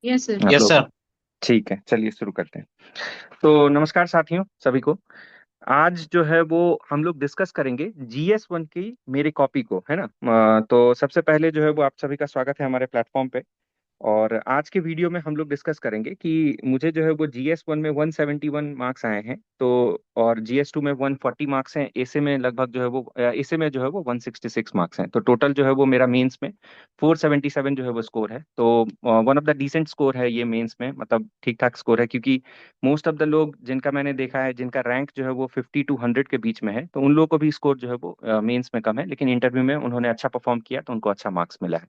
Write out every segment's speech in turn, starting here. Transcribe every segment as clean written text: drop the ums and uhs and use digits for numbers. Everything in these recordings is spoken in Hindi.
Yes sir. आप यस लोग सर। ठीक है, चलिए शुरू करते हैं। तो नमस्कार साथियों सभी को। आज जो है वो हम लोग डिस्कस करेंगे GS1 की मेरे कॉपी को, है ना। तो सबसे पहले जो है वो आप सभी का स्वागत है हमारे प्लेटफॉर्म पे। और आज के वीडियो में हम लोग डिस्कस करेंगे कि मुझे जो है वो GS1 में 171 मार्क्स आए हैं, तो और GS2 में 140 मार्क्स हैं, एसे में लगभग जो है वो एसे में जो है वो 166 मार्क्स हैं। तो टोटल जो है वो मेरा मेंस में 477 जो है वो स्कोर है। तो one of the decent score है ये मेंस में, मतलब ठीक ठाक स्कोर है, क्योंकि मोस्ट ऑफ द लोग जिनका मैंने देखा है जिनका रैंक जो है वो 50 to 100 के बीच में है, तो उन लोगों को भी स्कोर जो है वो मेंस में कम है, लेकिन इंटरव्यू में उन्होंने अच्छा परफॉर्म किया तो उनको अच्छा मार्क्स मिला है।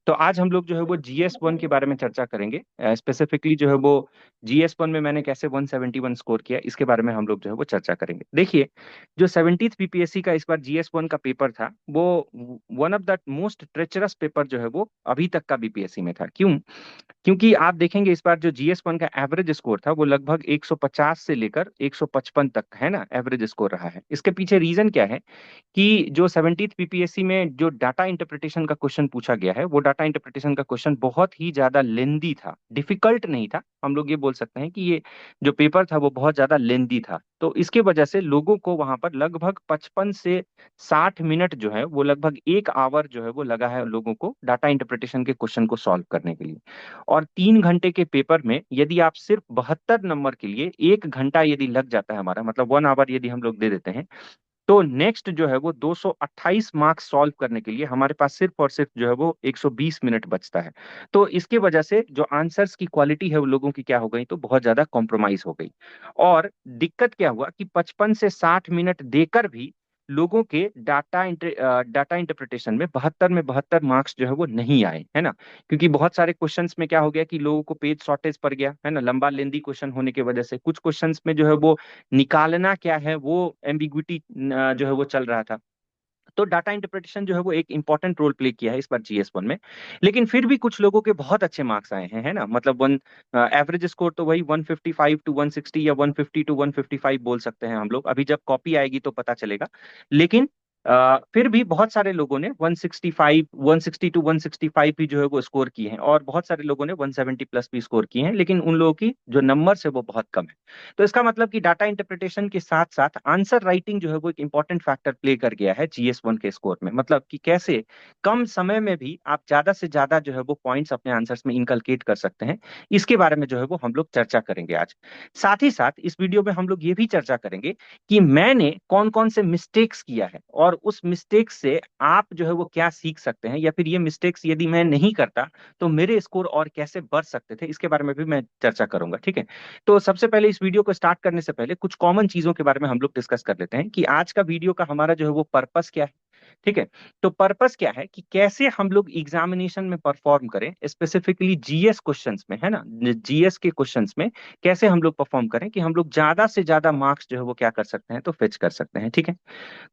तो आज हम लोग जो है वो GS1 के बारे में चर्चा करेंगे। स्पेसिफिकली जो है वो GS1 में मैंने कैसे 171 स्कोर किया, इसके बारे में हम लोग जो है वो चर्चा करेंगे। देखिए, जो 70th बीपीएससी का इस बार GS1 का पेपर था, वो one of the most treacherous paper जो है वो अभी तक का बीपीएससी में था। क्यों? क्योंकि आप देखेंगे इस बार जो GS1 का एवरेज स्कोर था वो लगभग 150 से लेकर 155 तक, है ना, एवरेज स्कोर रहा है। इसके पीछे रीजन क्या है कि जो 70th पीपीएससी में जो डाटा इंटरप्रिटेशन का क्वेश्चन पूछा गया है, वो डाटा इंटरप्रिटेशन का क्वेश्चन बहुत ही ज्यादा लेंदी था, डिफिकल्ट नहीं था। हम लोग ये बोल सकते हैं कि ये जो पेपर था वो बहुत ज्यादा लेंदी था, तो इसके वजह से लोगों को वहां पर लगभग 55 से 60 मिनट जो है वो लगभग 1 आवर जो है वो लगा है लोगों को डाटा इंटरप्रिटेशन के क्वेश्चन को सॉल्व करने के लिए। और 3 घंटे के पेपर में यदि आप सिर्फ 72 नंबर के लिए 1 घंटा यदि लग जाता है हमारा, मतलब 1 आवर यदि हम लोग दे देते हैं, तो नेक्स्ट जो है वो 228 मार्क्स सॉल्व करने के लिए हमारे पास सिर्फ और सिर्फ जो है वो 120 मिनट बचता है। तो इसकी वजह से जो आंसर्स की क्वालिटी है वो लोगों की क्या हो गई, तो बहुत ज्यादा कॉम्प्रोमाइज हो गई। और दिक्कत क्या हुआ कि 55 से 60 मिनट देकर भी लोगों के डाटा इंटरप्रिटेशन में 72 मार्क्स जो है वो नहीं आए, है ना। क्योंकि बहुत सारे क्वेश्चंस में क्या हो गया कि लोगों को पेज शॉर्टेज पड़ गया, है ना, लंबा लेंदी क्वेश्चन होने की वजह से कुछ क्वेश्चंस में जो है वो निकालना क्या है वो एम्बिग्विटी जो है वो चल रहा था। तो डाटा इंटरप्रिटेशन जो है वो एक इंपॉर्टेंट रोल प्ले किया है इस बार GS1 में। लेकिन फिर भी कुछ लोगों के बहुत अच्छे मार्क्स आए हैं, है ना, मतलब वन एवरेज स्कोर तो वही 155 to 160 या 150 to 155 बोल सकते हैं हम लोग। अभी जब कॉपी आएगी तो पता चलेगा। लेकिन फिर भी बहुत सारे लोगों ने 165 160 to 165 भी जो है वो स्कोर किए हैं, और बहुत सारे लोगों ने 170 प्लस भी स्कोर किए हैं, लेकिन उन लोगों की जो नंबर्स है वो बहुत कम है। तो इसका मतलब कि डाटा इंटरप्रिटेशन के साथ साथ आंसर राइटिंग जो है वो एक इंपॉर्टेंट फैक्टर प्ले कर गया है GS1 के स्कोर में। मतलब कि कैसे कम समय में भी आप ज्यादा से ज्यादा जो है वो पॉइंट्स अपने आंसर्स में इनकलकेट कर सकते हैं, इसके बारे में जो है वो हम लोग चर्चा करेंगे आज। साथ ही साथ इस वीडियो में हम लोग ये भी चर्चा करेंगे कि मैंने कौन कौन से मिस्टेक्स किया है, और उस मिस्टेक्स से आप जो है वो क्या सीख सकते हैं, या फिर ये मिस्टेक्स यदि मैं नहीं करता तो मेरे स्कोर और कैसे बढ़ सकते थे, इसके बारे में भी मैं चर्चा करूंगा, ठीक है। तो सबसे पहले इस वीडियो को स्टार्ट करने से पहले कुछ कॉमन चीजों के बारे में हम लोग डिस्कस कर लेते हैं कि आज का वीडियो का हमारा जो है वो पर्पस क्या है, ठीक है। तो पर्पस क्या है कि कैसे हम लोग एग्जामिनेशन में परफॉर्म करें, स्पेसिफिकली जीएस क्वेश्चंस में, है ना, जीएस के क्वेश्चंस में कैसे हम लोग परफॉर्म करें कि हम लोग ज्यादा से ज्यादा मार्क्स जो है वो क्या कर सकते हैं, तो फेच कर सकते हैं, ठीक है।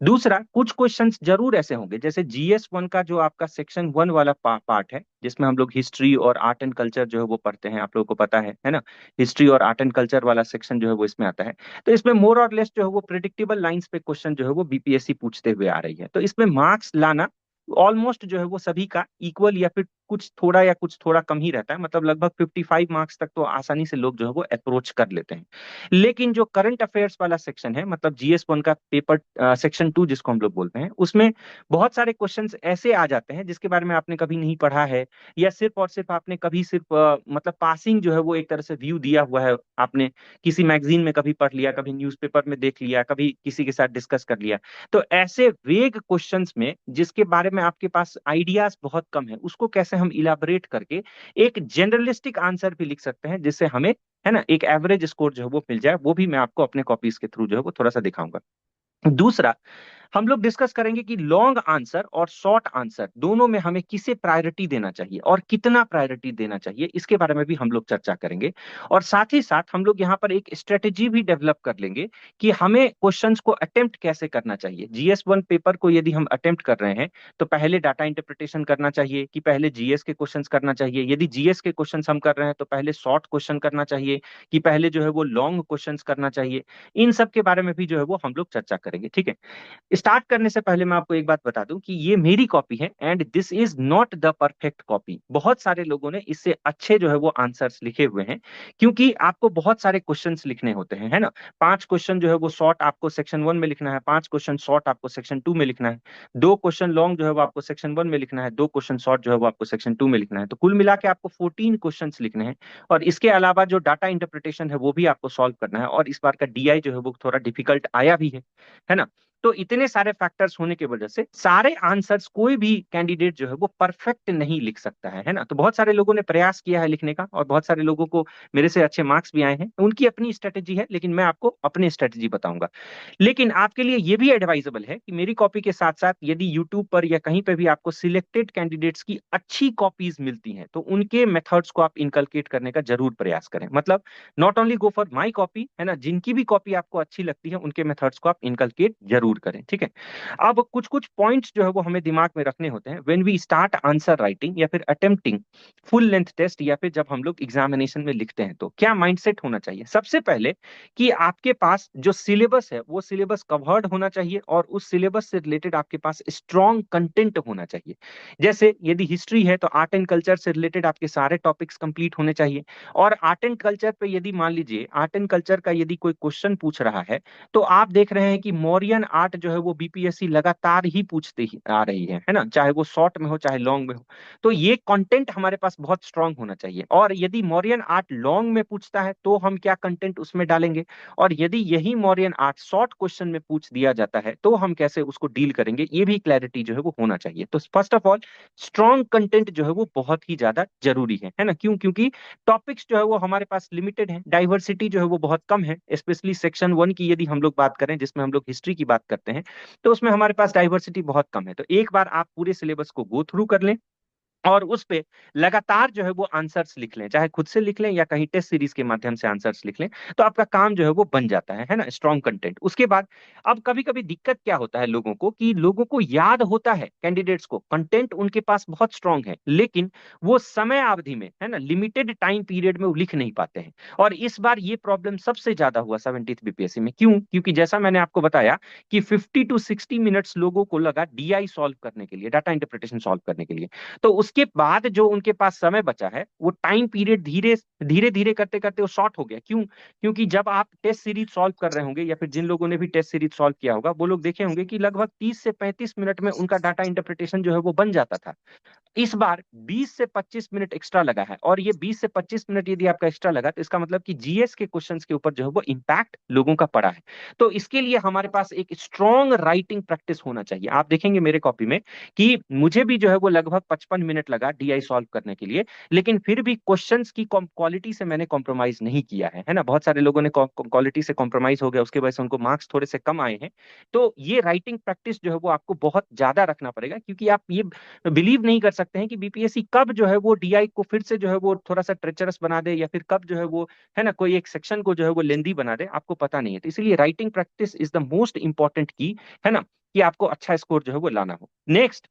दूसरा, कुछ क्वेश्चंस जरूर ऐसे होंगे जैसे GS1 का जो आपका सेक्शन 1 वाला पार्ट है, जिसमें हम लोग हिस्ट्री और आर्ट एंड कल्चर जो है वो पढ़ते हैं, आप लोगों को पता है ना। हिस्ट्री और आर्ट एंड कल्चर वाला सेक्शन जो है वो इसमें आता है। तो इसमें मोर और लेस जो है वो प्रिडिक्टेबल लाइंस पे क्वेश्चन जो है वो बीपीएससी पूछते हुए आ रही है, तो इसमें मार्क्स लाना ऑलमोस्ट जो है वो सभी का इक्वल या फिर कुछ थोड़ा या कुछ थोड़ा कम ही रहता है, मतलब लगभग 55 मार्क्स तक तो आसानी से लोग जो है वो अप्रोच कर लेते हैं। लेकिन जो करंट अफेयर्स वाला सेक्शन है, मतलब GS1 का पेपर सेक्शन 2 जिसको हम लोग बोलते हैं, उसमें बहुत सारे क्वेश्चंस ऐसे आ जाते हैं जिसके बारे में आपने कभी नहीं पढ़ा है, या सिर्फ और सिर्फ आपने कभी सिर्फ मतलब पासिंग जो है वो एक तरह से व्यू दिया हुआ है, आपने किसी मैगजीन में कभी पढ़ लिया, कभी न्यूज़पेपर में देख लिया, कभी किसी के साथ डिस्कस कर लिया। तो ऐसे वेग क्वेश्चंस में जिसके बारे में आपके पास आइडियाज बहुत कम है, उसको कैसे हम इलाबरेट करके एक जनरलिस्टिक आंसर भी लिख सकते हैं, जिससे हमें, है ना, एक एवरेज स्कोर जो है वो मिल जाए, वो भी मैं आपको अपने कॉपीज के थ्रू जो है वो थोड़ा सा दिखाऊंगा। दूसरा, हम लोग डिस्कस करेंगे कि लॉन्ग आंसर और शॉर्ट आंसर दोनों में हमें किसे प्रायोरिटी देना चाहिए और कितना प्रायोरिटी देना चाहिए, इसके बारे में भी हम लोग चर्चा करेंगे। और साथ ही साथ हम लोग यहाँ पर एक स्ट्रेटेजी भी डेवलप कर लेंगे कि हमें क्वेश्चंस को अटेम्प्ट कैसे करना चाहिए। GS1 पेपर को यदि हम अटेम्प्ट कर रहे हैं तो पहले डाटा इंटरप्रिटेशन करना चाहिए कि पहले जीएस के क्वेश्चंस करना चाहिए, यदि जीएस के क्वेश्चंस हम कर रहे हैं तो पहले शॉर्ट क्वेश्चन करना चाहिए कि पहले जो है वो लॉन्ग क्वेश्चंस करना चाहिए। इन सब के बारे में भी जो है वो हम लोग चर्चा करेंगे, ठीक है। स्टार्ट करने से पहले मैं आपको एक बात बता दूं कि ये मेरी कॉपी है and this is not the perfect copy. बहुत सारे लोगों ने इससे अच्छे जो है वो आंसर्स लिखे हुए हैं, क्योंकि आपको बहुत सारे क्वेश्चंस लिखने होते हैं, है ना। 5 क्वेश्चन जो है वो शॉर्ट आपको सेक्शन 1 में लिखना है, 5 क्वेश्चन शॉर्ट आपको सेक्शन 2 में लिखना है, 2 क्वेश्चन लॉन्ग जो है वो आपको सेक्शन 1 में लिखना है, 2 क्वेश्चन शॉर्ट जो है वो आपको सेक्शन 2 में लिखना है। तो कुल मिला के आपको 14 क्वेश्चन लिखने हैं। और इसके अलावा जो डाटा इंटरप्रिटेशन है वो भी आपको सॉल्व करना है, और इस बार का डीआई जो है वो थोड़ा डिफिकल्ट आया भी है ना। तो इतने सारे फैक्टर्स होने की वजह से सारे आंसर्स कोई भी कैंडिडेट जो है वो परफेक्ट नहीं लिख सकता है ना। तो बहुत सारे लोगों ने प्रयास किया है लिखने का, और बहुत सारे लोगों को मेरे से अच्छे मार्क्स भी आए हैं। उनकी अपनी स्ट्रेटेजी है, लेकिन मैं आपको अपनी स्ट्रेटेजी बताऊंगा। लेकिन आपके लिए ये भी एडवाइजेबल है कि मेरी कॉपी के साथ साथ यदि यूट्यूब पर या कहीं पे भी आपको सिलेक्टेड कैंडिडेट्स की अच्छी कॉपीज मिलती हैं, तो उनके मेथड्स को आप इनकलकेट करने का जरूर प्रयास करें। मतलब not only go for my copy, है ना, जिनकी भी कॉपी आपको अच्छी लगती है उनके मेथड्स को आप इनकलकेट जरूर करें, ठीक है। अब कुछ कुछ पॉइंट्स जो है वो हमें दिमाग में रखने होते हैं when we start answer writing या फिर अटेम्प्टिंग फुल लेंथ टेस्ट, या फिर जब हम लोग एग्जामिनेशन में लिखते हैं। तो क्या माइंडसेट होना चाहिए? सबसे पहले कि आपके पास जो सिलेबस है वो सिलेबस कवर्ड होना चाहिए, और उस सिलेबस से रिलेटेड आपके पास स्ट्रॉन्ग कंटेंट होना चाहिए। जैसे यदि हिस्ट्री है तो आर्ट एंड कल्चर से रिलेटेड आपके सारे टॉपिक्स कंप्लीट होने चाहिए। और आर्ट एंड कल्चर पे यदि मान लीजिए आर्ट एंड कल्चर का यदि कोई क्वेश्चन पूछ रहा है, तो आप देख रहे हैं कि मौर्यन आर्ट जो है वो बीपीएससी लगातार ही पूछते ही आ रही है ना, चाहे वो शॉर्ट में हो चाहे लॉन्ग में हो। तो ये कंटेंट हमारे पास बहुत स्ट्रांग होना चाहिए। और यदि मौर्यन आर्ट लॉन्ग में पूछता है तो हम क्या कंटेंट उसमें डालेंगे, और यदि यही मौर्यन आर्ट शॉर्ट क्वेश्चन में पूछ दिया जाता है तो हम कैसे उसको डील करेंगे, ये भी क्लैरिटी जो है वो होना चाहिए। तो first of all strong content जो है वो बहुत ही ज्यादा जरूरी है ना। क्यों? क्योंकि टॉपिक्स जो है वो हमारे पास लिमिटेड है, डाइवर्सिटी जो है वो बहुत कम है। स्पेशली सेक्शन 1 की यदि हम लोग बात करें, जिसमें हम लोग हिस्ट्री की बात करते हैं, तो उसमें हमारे पास डाइवर्सिटी बहुत कम है। तो एक बार आप पूरे सिलेबस को गो थ्रू कर लें और उस पे लगातार जो है वो आंसर्स लिख लें, चाहे खुद से लिख लें या कहीं टेस्ट सीरीज के माध्यम से आंसर्स लिख लें, तो आपका काम जो है वो बन जाता है ना, स्ट्रॉन्ग कंटेंट। उसके बाद अब कभी कभी दिक्कत क्या होता है लोगों को, कि लोगों को याद होता है, कैंडिडेट्स को कंटेंट उनके पास बहुत स्ट्रॉन्ग है, लेकिन वो समय अवधि में, है ना, लिमिटेड टाइम पीरियड में वो लिख नहीं पाते हैं। और इस बार ये प्रॉब्लम सबसे ज्यादा हुआ 70th बीपीएससी में। क्यों? क्योंकि जैसा मैंने आपको बताया कि 50 to 60 मिनट्स लोगों को लगा डीआई सॉल्व करने के लिए, डाटा इंटरप्रिटेशन सॉल्व करने के लिए। तो उसके बाद जो उनके पास समय बचा है वो टाइम पीरियड धीरे धीरे धीरे करते करते वो शॉर्ट हो गया। क्यों? क्योंकि जब आप टेस्ट सीरीज सॉल्व कर रहे होंगे, या फिर जिन लोगों ने भी टेस्ट सीरीज सॉल्व किया होगा वो लोग देखे होंगे कि लगभग 30 से 35 मिनट में उनका डाटा इंटरप्रिटेशन जो है वो बन जाता था। इस बार 20 से 25 मिनट एक्स्ट्रा लगा है, और ये 20 से 25 मिनट यदि आपका एक्स्ट्रा लगा तो इसका मतलब कि जीएस के क्वेश्चंस के ऊपर जो है वो इम्पैक्ट लोगों का पड़ा है। तो इसके लिए हमारे पास एक स्ट्रॉन्ग राइटिंग प्रैक्टिस होना चाहिए। आप देखेंगे मेरे कॉपी में कि मुझे भी जो है वो लगभग 55 मिनट लगा डीआई सॉल्व करने के लिए, लेकिन फिर भी क्वेश्चंस की क्वालिटी से मैंने कॉम्प्रोमाइज नहीं किया है ना। बहुत सारे लोगों ने क्वालिटी से कॉम्प्रोमाइज हो गया, उसके वजह से उनको मार्क्स थोड़े से कम आए हैं। तो ये राइटिंग प्रैक्टिस जो है वो आपको बहुत ज्यादा रखना पड़ेगा, क्योंकि आप ये बिलीव नहीं कर सकते हैं कि बीपीएससी कब जो है वो डीआई को फिर से जो है वो थोड़ा सा ट्रेचरस बना दे, या फिर कब जो है वो, है ना, कोई एक सेक्शन को जो है वो लेंदी बना दे, आपको पता नहीं है। तो इसलिए writing practice is the most important की, है ना, कि आपको अच्छा स्कोर जो है वो लाना हो। नेक्स्ट,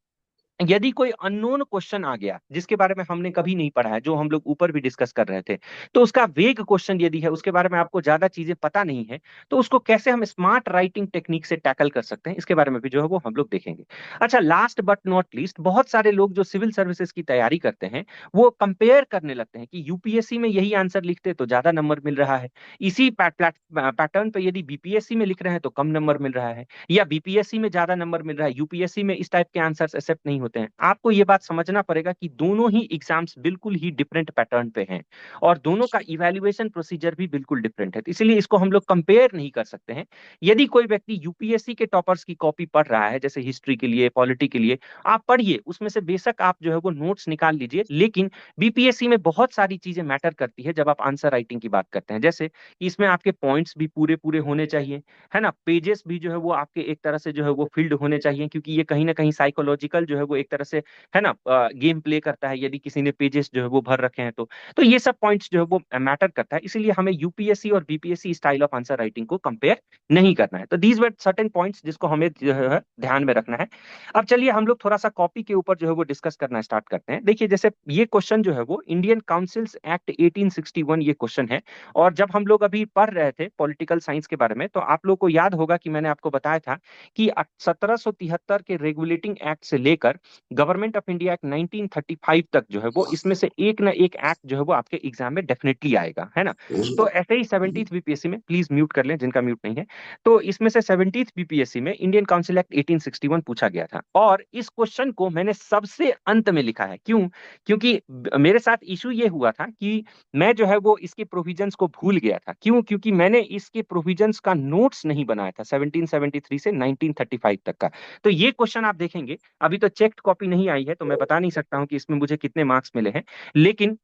यदि कोई अननोन क्वेश्चन आ गया जिसके बारे में हमने कभी नहीं पढ़ा है, जो हम लोग ऊपर भी डिस्कस कर रहे थे, तो उसका वेग क्वेश्चन यदि है, उसके बारे में आपको ज्यादा चीजें पता नहीं है, तो उसको कैसे हम स्मार्ट राइटिंग टेक्निक से टैकल कर सकते हैं, इसके बारे में भी जो है वो हम लोग देखेंगे। अच्छा, लास्ट बट नॉट लीस्ट, बहुत सारे लोग जो सिविल सर्विसेज की तैयारी करते हैं वो कंपेयर करने लगते हैं कि यूपीएससी में यही आंसर लिखते तो ज्यादा नंबर मिल रहा है, इसी पैटर्न पे यदि बीपीएससी में लिख रहे हैं तो कम नंबर मिल रहा है, या बीपीएससी में ज्यादा नंबर मिल रहा है, यूपीएससी में इस टाइप के आंसर्स एक्सेप्ट नहीं होते हैं। आपको ये बात समझना पड़ेगा कि दोनों ही एग्जाम्स बिल्कुल ही डिफरेंट पैटर्न पे हैं, और दोनों का इवैल्यूएशन प्रोसीजर भी बिल्कुल डिफरेंट है। तो इसलिए इसको हम लोग कंपेयर नहीं कर सकते हैं। यदि कोई व्यक्ति यूपीएससी के टॉपर्स की कॉपी पढ़ रहा है, जैसे हिस्ट्री के लिए, पॉलिटी के लिए, आप पढ़िए, उसमें से बेशक आप जो है वो नोट्स निकाल लीजिए, लेकिन बीपीएससी में बहुत सारी चीजें मैटर करती है जब आप आंसर राइटिंग की बात करते हैं। जैसे कि इसमें आपके पॉइंट्स भी पूरे पूरे होने चाहिए, है ना, पेजेस भी जो है वो आपके एक तरह से जो है वो फील्ड होने चाहिए, क्योंकि ये कहीं ना कहीं साइकोलॉजिकल जो है वो एक तरह से, है ना, गेम प्ले करता है, यदि किसी ने पेजेस जो है वो भर रखे हैं तो ये सब पॉइंट्स जो है वो मैटर करता है। इसीलिए हमें यूपीएससी और BPSC style of answer writing को कंपेयर नहीं करना है। तो दीज वर सर्टेन पॉइंट्स जिसको हमें जो है ध्यान में रखना है। अब चलिए हम लोग थोड़ा सा कॉपी के ऊपर जो है वो डिस्कस करना स्टार्ट करते हैं। देखिए जैसे ये क्वेश्चन जो है वो इंडियन काउंसिल्स एक्ट 1861 ये क्वेश्चन है। और जब हम लोग अभी पढ़ रहे थे पॉलिटिकल साइंस के बारे में, तो आप लोग को याद होगा कि मैंने आपको बताया था कि 1773 के रेगुलेटिंग एक्ट से लेकर गवर्नमेंट ऑफ इंडिया एक्ट 1935 तक जो है वो इसमें से एक ना एक एक्ट जो है वो आपके एग्जाम में डेफिनेटली आएगा, है ना। तो ऐसे ही 70th बीपीएससी में, प्लीज म्यूट कर लें जिनका म्यूट नहीं है, तो इसमें से 70th बीपीएससी में इंडियन काउंसिल एक्ट 1861 पूछा गया था। और इस क्वेश्चन को मैंने सबसे अंत में लिखा है। क्यों? क्योंकि मेरे साथ इशू ये हुआ था कि मैं जो है वो इसके प्रोविजंस को भूल गया था। क्यों? क्योंकि मैंने इसके प्रोविजंस का नोट्स नहीं बनाया था 1773 से 1935 तक का। तो ये क्वेश्चन आप देखेंगे, अभी तो चेक्ड कॉपी नहीं आई है तो मैं बता नहीं सकता हूं कि इसमें मुझे कितने मार्क्स मिले हैं, लेकिन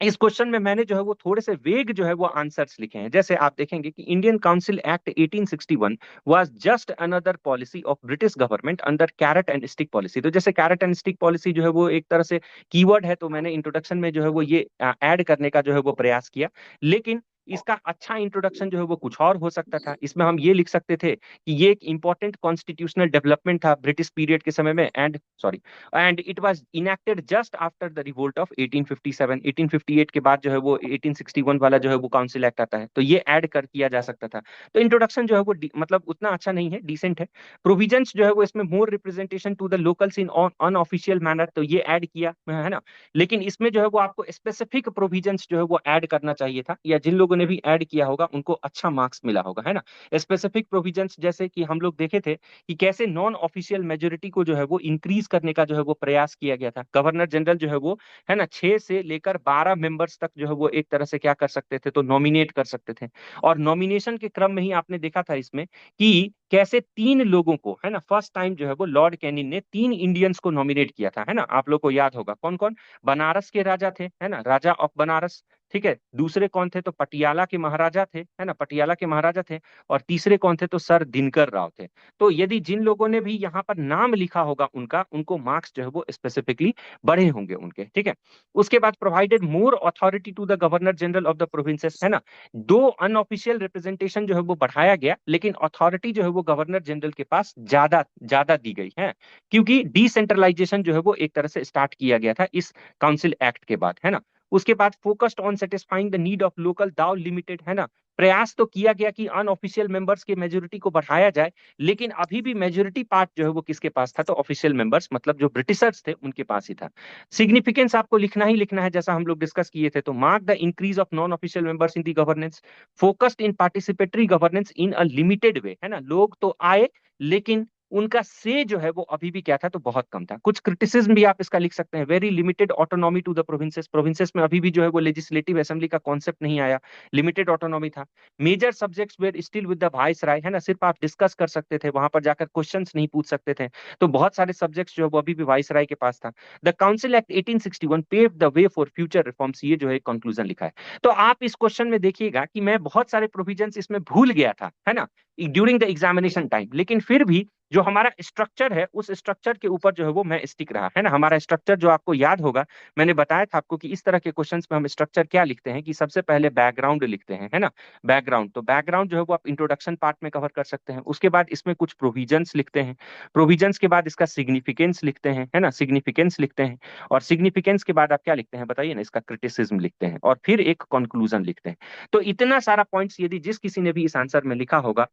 इस क्वेश्चन में मैंने जो है वो थोड़े से वेग जो है वो आंसर्स लिखे हैं। जैसे आप देखेंगे कि Indian council act 1861 was just another policy of British government under carrot and stick policy. तो जैसे कैरेट एंड स्टिक पॉलिसी जो है वो एक तरह से कीवर्ड है, तो मैंने इंट्रोडक्शन में जो है वो ये ऐड करने का जो है वो प्रयास किया। लेकिन इसका अच्छा इंट्रोडक्शन जो है वो कुछ और हो सकता था। इसमें हम ये लिख सकते थे कि ये एक इंपॉर्टेंट कॉन्स्टिट्यूशनल डेवलपमेंट था ब्रिटिश पीरियड के समय में, and it was enacted just after the revolt of 1857। 1858 के बाद जो है वो 1861 वाला जो है वो काउंसिल एक्ट आता है, तो ये ऐड कर किया जा सकता था। तो इंट्रोडक्शन जो है वो मतलब उतना अच्छा नहीं है, डिसेंट है। प्रोविजंस जो है वो इसमें more representation to the locals in unofficial manner, तो ये ऐड किया है ना। लेकिन इसमें जो है वो आपको स्पेसिफिक प्रोविजंस जो है वो ऐड करना चाहिए था, या जिन लोगों ने भी ऐड किया होगा उनको अच्छा मार्क्स मिला होगा, है ना। स्पेसिफिक प्रोविजंस जैसे कि हम लोग देखे थे कि कैसे नॉन ऑफिशियल मेजोरिटी को जो है वो इंक्रीज करने का जो है वो प्रयास किया गया था। गवर्नर जनरल जो है वो, है ना, 6 से लेकर 12 मेंबर्स तक जो है वो एक तरह से क्या कर सकते थे, तो नॉमिनेट कर सकते थे। और नॉमिनेशन के क्रम में ही आपने देखा था इसमें कि कैसे 3 लोगों को, है ना, फर्स्ट टाइम जो है वो लॉर्ड कैनिंग ने 3 इंडियंस को नॉमिनेट किया था, है ना। आप लोग को याद होगा कौन कौन। बनारस के राजा थे, है ना, राजा ऑफ बनारस, ठीक है। दूसरे कौन थे, तो पटियाला के महाराजा थे, है ना, पटियाला के महाराजा थे। और तीसरे कौन थे, तो सर दिनकर राव थे। तो यदि जिन लोगों ने भी यहाँ पर नाम लिखा होगा उनका, उनको मार्क्स जो है वो स्पेसिफिकली बढ़े होंगे उनके, ठीक है। उसके बाद provided more authority to the governor general of the provinces, है ना। 2 अनऑफिशियल रिप्रेजेंटेशन जो है वो बढ़ाया गया, लेकिन अथॉरिटी जो है वो गवर्नर जनरल के पास ज्यादा ज्यादा दी गई है, क्योंकि डिसेंट्रलाइजेशन जो है वो एक तरह से स्टार्ट किया गया था इस काउंसिल एक्ट के बाद, है ना। उसके बाद focused on satisfying the need of local दाव लिमिटेड, है ना। प्रयास तो किया गया कि अनऑफिशियल मेंबर्स के मेजोरिटी को बढ़ाया जाए, लेकिन अभी भी मेजोरिटी पार्ट जो है वो किसके पास था, तो ऑफिशियल मेंबर्स मतलब जो ब्रिटिशर्स थे उनके पास ही था। सिग्निफिकेंस आपको लिखना ही लिखना है, जैसा हम लोग डिस्कस किए थे। तो mark the increase of non official members in the governance, focused in participatory governance in a limited way, है ना। लोग तो आए, लेकिन उनका से जो है वो अभी भी क्या था, तो बहुत कम था। कुछ क्रिटिसिज्म भी आप इसका लिख सकते हैं, very limited autonomy to the provinces, provinces में अभी भी जो है वो लेजिस्लेटिव असेंबली का कॉन्सेप्ट नहीं आया, लिमिटेड ऑटोनॉमी था। Major subjects were still with the viceroy, है ना, सिर्फ आप डिस्कस कर सकते थे, वहां पर जाकर क्वेश्चंस नहीं पूछ सकते थे। तो बहुत सारे सब्जेक्ट्स जो है वो अभी भी वाइस राय के पास था। The council act 1861 paved the way for future reforms, ये जो है कंक्लूजन लिखा है। तो आप इस क्वेश्चन में देखिएगा कि मैं बहुत सारे प्रोविजंस इसमें भूल गया था, है ना, ड्यूरिंग द एग्जामिनेशन टाइम, लेकिन फिर भी जो हमारा स्ट्रक्चर है उस स्ट्रक्चर के ऊपर जो है वो मैं स्टिक रहा, है ना। हमारा स्ट्रक्चर जो आपको याद होगा, मैंने बताया था आपको कि इस तरह के क्वेश्चंस में हम स्ट्रक्चर क्या लिखते हैं कि सबसे पहले बैकग्राउंड लिखते हैं, है ना। बैकग्राउंड, तो बैकग्राउंड जो है वो आप इंट्रोडक्शन पार्ट में कवर कर सकते हैं। उसके बाद इसमें कुछ प्रोविजंस लिखते हैं, प्रोविजंस के बाद इसका सिग्निफिकेंस लिखते हैं, है ना, सिग्निफिकेंस लिखते हैं। और सिग्निफिकेंस के बाद आप क्या लिखते हैं बताइए ना, इसका क्रिटिसिज्म लिखते हैं, और फिर एक कंक्लूजन लिखते हैं। तो इतना सारा पॉइंट्स यदि जिस किसी ने भी इस आंसर में लिखा होगा,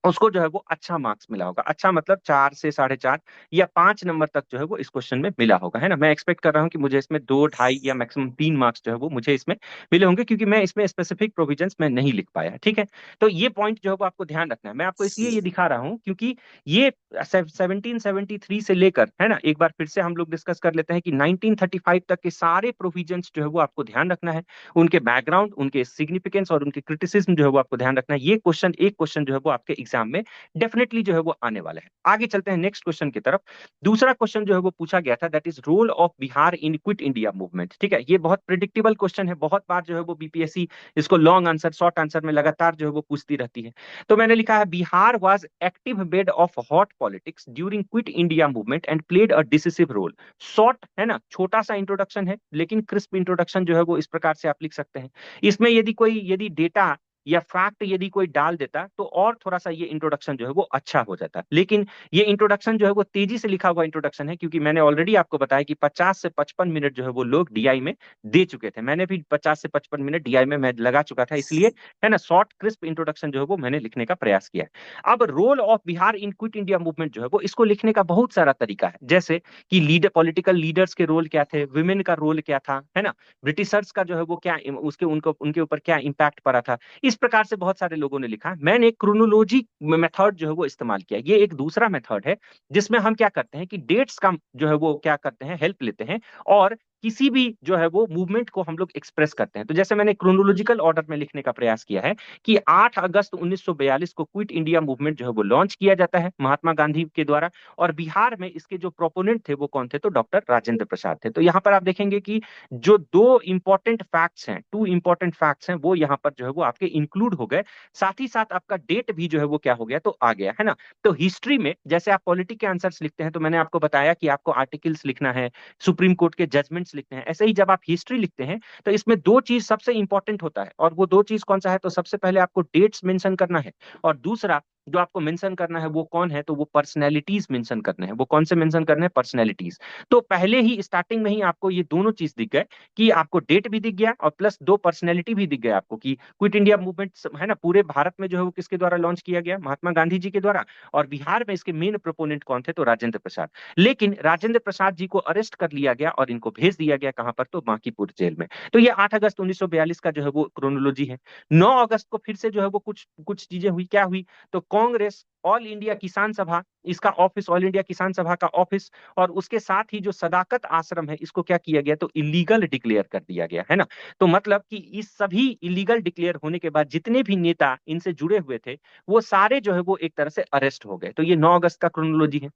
उसको जो है वो अच्छा मार्क्स मिला होगा। अच्छा मतलब 4 से 4.5 या 5 नंबर तक जो है वो इस क्वेश्चन में मिला होगा, है ना। मैं एक्सपेक्ट कर रहा हूँ कि मुझे इसमें 2, 2.5 या मैक्सिमम 3 मार्क्स जो है वो मुझे इसमें मिले होंगे, क्योंकि मैं इसमें स्पेसिफिक प्रोविजंस मैं नहीं लिख पाया, ठीक है। तो ये पॉइंट जो है वो आपको ध्यान रखना है। मैं आपको इसलिए ये दिखा रहा हूँ क्योंकि ये 1773 से लेकर, है ना, एक बार फिर से हम लोग डिस्कस कर लेते हैं कि 1935 तक के सारे प्रोविजंस जो है वो आपको ध्यान रखना है। उनके बैकग्राउंड, उनके सिग्निफिकेंस और उनके क्रिटिसिज्म जो है वो आपको ध्यान रखना है। ये क्वेश्चन, एक क्वेश्चन जो है वो आपके एग्जाम में डेफिनेटली जो है वो आने वाला है। आगे चलते हैं नेक्स्ट क्वेश्चन की तरफ। दूसरा क्वेश्चन जो है वो पूछा गया था, that is role of Bihar in quit India movement. ठीक है, ये बहुत प्रिडिक्टेबल क्वेश्चन है, बहुत बार जो है वो बीपीएससी इसको लॉन्ग आंसर शॉर्ट आंसर में लगातार जो है वो पूछती रहती है। तो मैंने लिखा है Bihar was active bed of hot politics during quit India movement and played a decisive role. Short है ना, छोटा सा इंट्रोडक्शन है, लेकिन क्रिस्प इंट्रोडक्शन जो है वो इस प्रकार से आप लिख सकते हैं। इसमें यदि डेटा या फैक्ट यदि कोई डाल देता तो और थोड़ा सा ये इंट्रोडक्शन जो है वो अच्छा हो जाता, लेकिन ये इंट्रोडक्शन जो है वो तेजी से लिखा हुआ इंट्रोडक्शन है, क्योंकि मैंने ऑलरेडी आपको बताया कि 50 से 55 मिनट जो है वो लोग डीआई में दे चुके थे। मैंने भी 50 से 55 मिनट डीआई में मैं लगा चुका था, इसलिए है ना शॉर्ट क्रिस्प इंट्रोडक्शन जो है वो मैंने लिखने का प्रयास किया है। अब role of Bihar in quit India movement जो है वो इसको लिखने का बहुत सारा तरीका है, जैसे कि लीडर पॉलिटिकल लीडर्स के रोल क्या थे, वुमेन का रोल क्या था, है ना, ब्रिटिशर्स का जो है वो क्या उसके उनको उनके ऊपर क्या इंपैक्ट पड़ा था। इस प्रकार से बहुत सारे लोगों ने लिखा। मैंने क्रोनोलॉजी मेथड जो है वो इस्तेमाल किया। ये एक दूसरा मेथड है जिसमें हम क्या करते हैं कि डेट्स का जो है वो क्या करते हैं, हेल्प लेते हैं, और किसी भी जो है वो मूवमेंट को हम लोग एक्सप्रेस करते हैं। तो जैसे मैंने क्रोनोलॉजिकल ऑर्डर में लिखने का प्रयास किया है कि 8 अगस्त 1942 को क्विट इंडिया मूवमेंट जो है वो लॉन्च किया जाता है महात्मा गांधी के द्वारा, और बिहार में इसके जो प्रोपोनेंट थे वो कौन थे, तो डॉक्टर राजेंद्र प्रसाद थे। तो यहाँ पर आप देखेंगे कि जो दो इंपॉर्टेंट फैक्ट्स हैं, टू इंपॉर्टेंट फैक्ट्स हैं, वो यहाँ पर जो है वो आपके इंक्लूड हो गए। साथ ही साथ आपका डेट भी जो है वो क्या हो गया, तो आ गया, है ना। तो हिस्ट्री में जैसे आप पॉलिटिक के आंसर्स लिखते हैं, तो मैंने आपको बताया कि आपको आर्टिकल्स लिखना है, सुप्रीम कोर्ट के जजमेंट्स लिखते हैं, ऐसे ही जब आप हिस्ट्री लिखते हैं तो इसमें दो चीज सबसे इंपॉर्टेंट होता है, और वो दो चीज कौन सा है, तो सबसे पहले आपको डेट्स मेंशन करना है, और दूसरा जो आपको मेंशन करना है वो कौन है, तो वो पर्सनैलिटीज मेंशन करने हैं। वो कौन से मेंशन करने हैं, पर्सनैलिटीज। तो पहले ही स्टार्टिंग में ही आपको ये दोनों चीज दिख गए कि आपको डेट भी दिख गया और प्लस दो पर्सनैलिटी भी दिख गया आपको, कि क्विट इंडिया मूवमेंट है ना पूरे भारत में जो है वो किसके द्वारा लॉन्च किया गया, महात्मा गांधी जी के द्वारा, और बिहार में इसके मेन प्रोपोनेंट कौन थे, तो राजेंद्र प्रसाद। लेकिन राजेंद्र प्रसाद जी को अरेस्ट कर लिया गया और इनको भेज दिया गया कहां पर, तो बांकीपुर जेल में। तो ये 8 अगस्त 1942 का जो है वो क्रोनोलॉजी है। 9 अगस्त को फिर से जो है वो कुछ कुछ चीजें हुई, क्या हुई, तो कांग्रेस ऑल इंडिया किसान सभा, इसका ऑफिस ऑल इंडिया किसान सभा का ऑफिस, और उसके साथ ही जो सदाकत आश्रम है इसको क्या किया गया, तो इलीगल डिक्लेयर कर दिया गया, है ना। तो मतलब कि इस सभी इलीगल डिक्लेयर होने के बाद जितने भी नेता इनसे जुड़े हुए थे वो सारे जो है वो एक तरह से अरेस्ट हो गए। तो ये 9 अगस्त का क्रोनोलॉजी है।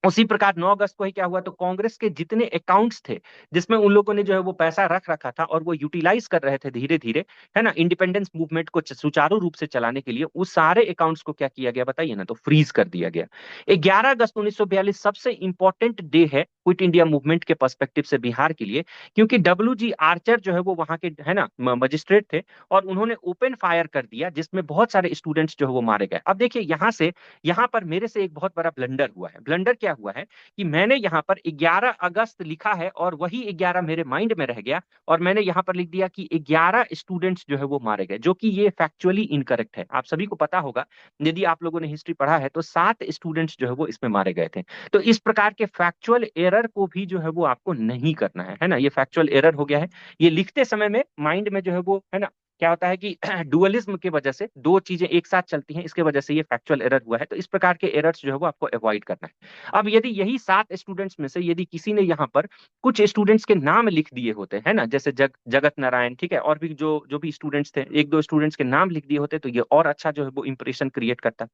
उसी प्रकार 9 अगस्त को ही क्या हुआ, तो कांग्रेस के जितने अकाउंट्स थे जिसमें उन लोगों ने जो है वो पैसा रख रखा था और वो यूटिलाइज कर रहे थे धीरे धीरे, है ना, इंडिपेंडेंस मूवमेंट को सुचारू रूप से चलाने के लिए, उस सारे अकाउंट्स को क्या किया गया बताइए ना, तो फ्रीज कर दिया गया। 11 अगस्त 1942 सबसे इंपॉर्टेंट डे है क्विट इंडिया मूवमेंट के पर्सपेक्टिव से बिहार के लिए, क्योंकि डब्ल्यू जी आर्चर जो है वो वहां के है ना मजिस्ट्रेट थे, और उन्होंने ओपन फायर कर दिया जिसमें बहुत सारे स्टूडेंट्स जो है वो मारे गए। अब देखिए यहाँ पर मेरे से एक बहुत बड़ा ब्लंडर हुआ है। ब्लंडर क्या हुआ है कि मैंने यहाँ पर 11 अगस्त लिखा है और वही 11 मेरे माइंड में रह गया, और मैंने यहाँ पर लिख दिया कि 11 स्टूडेंट्स जो है वो मारे गए, जो कि ये फैक्चुअली इनकरेक्ट है। आप सभी को पता होगा, यदि आप लोगों ने हिस्ट्री पढ़ा है, तो 7 स्टूडेंट्स जो है वो इसमें मारे गए थे। तो इस प्रकार के फैक्चुअल एरर को भी जो है वो आपको नहीं करना है ना। ये फैक्चुअल एरर हो गया है, ये लिखते समय में माइंड में जो है वो है ना, क्या होता है कि डुअलिज्म की वजह से दो चीजें एक साथ चलती हैं, इसके वजह से ये फैक्चुअल एरर हुआ है। तो इस प्रकार के एरर्स जो है वो आपको अवॉइड करना है। अब यदि यही 7 स्टूडेंट्स में से यदि किसी ने यहाँ पर कुछ स्टूडेंट्स के नाम लिख दिए होते हैं ना, जैसे जगत नारायण, ठीक है, और भी जो जो भी स्टूडेंट्स थे, एक दो स्टूडेंट्स के नाम लिख दिए होते, तो ये और अच्छा जो है वो इंप्रेशन क्रिएट करता।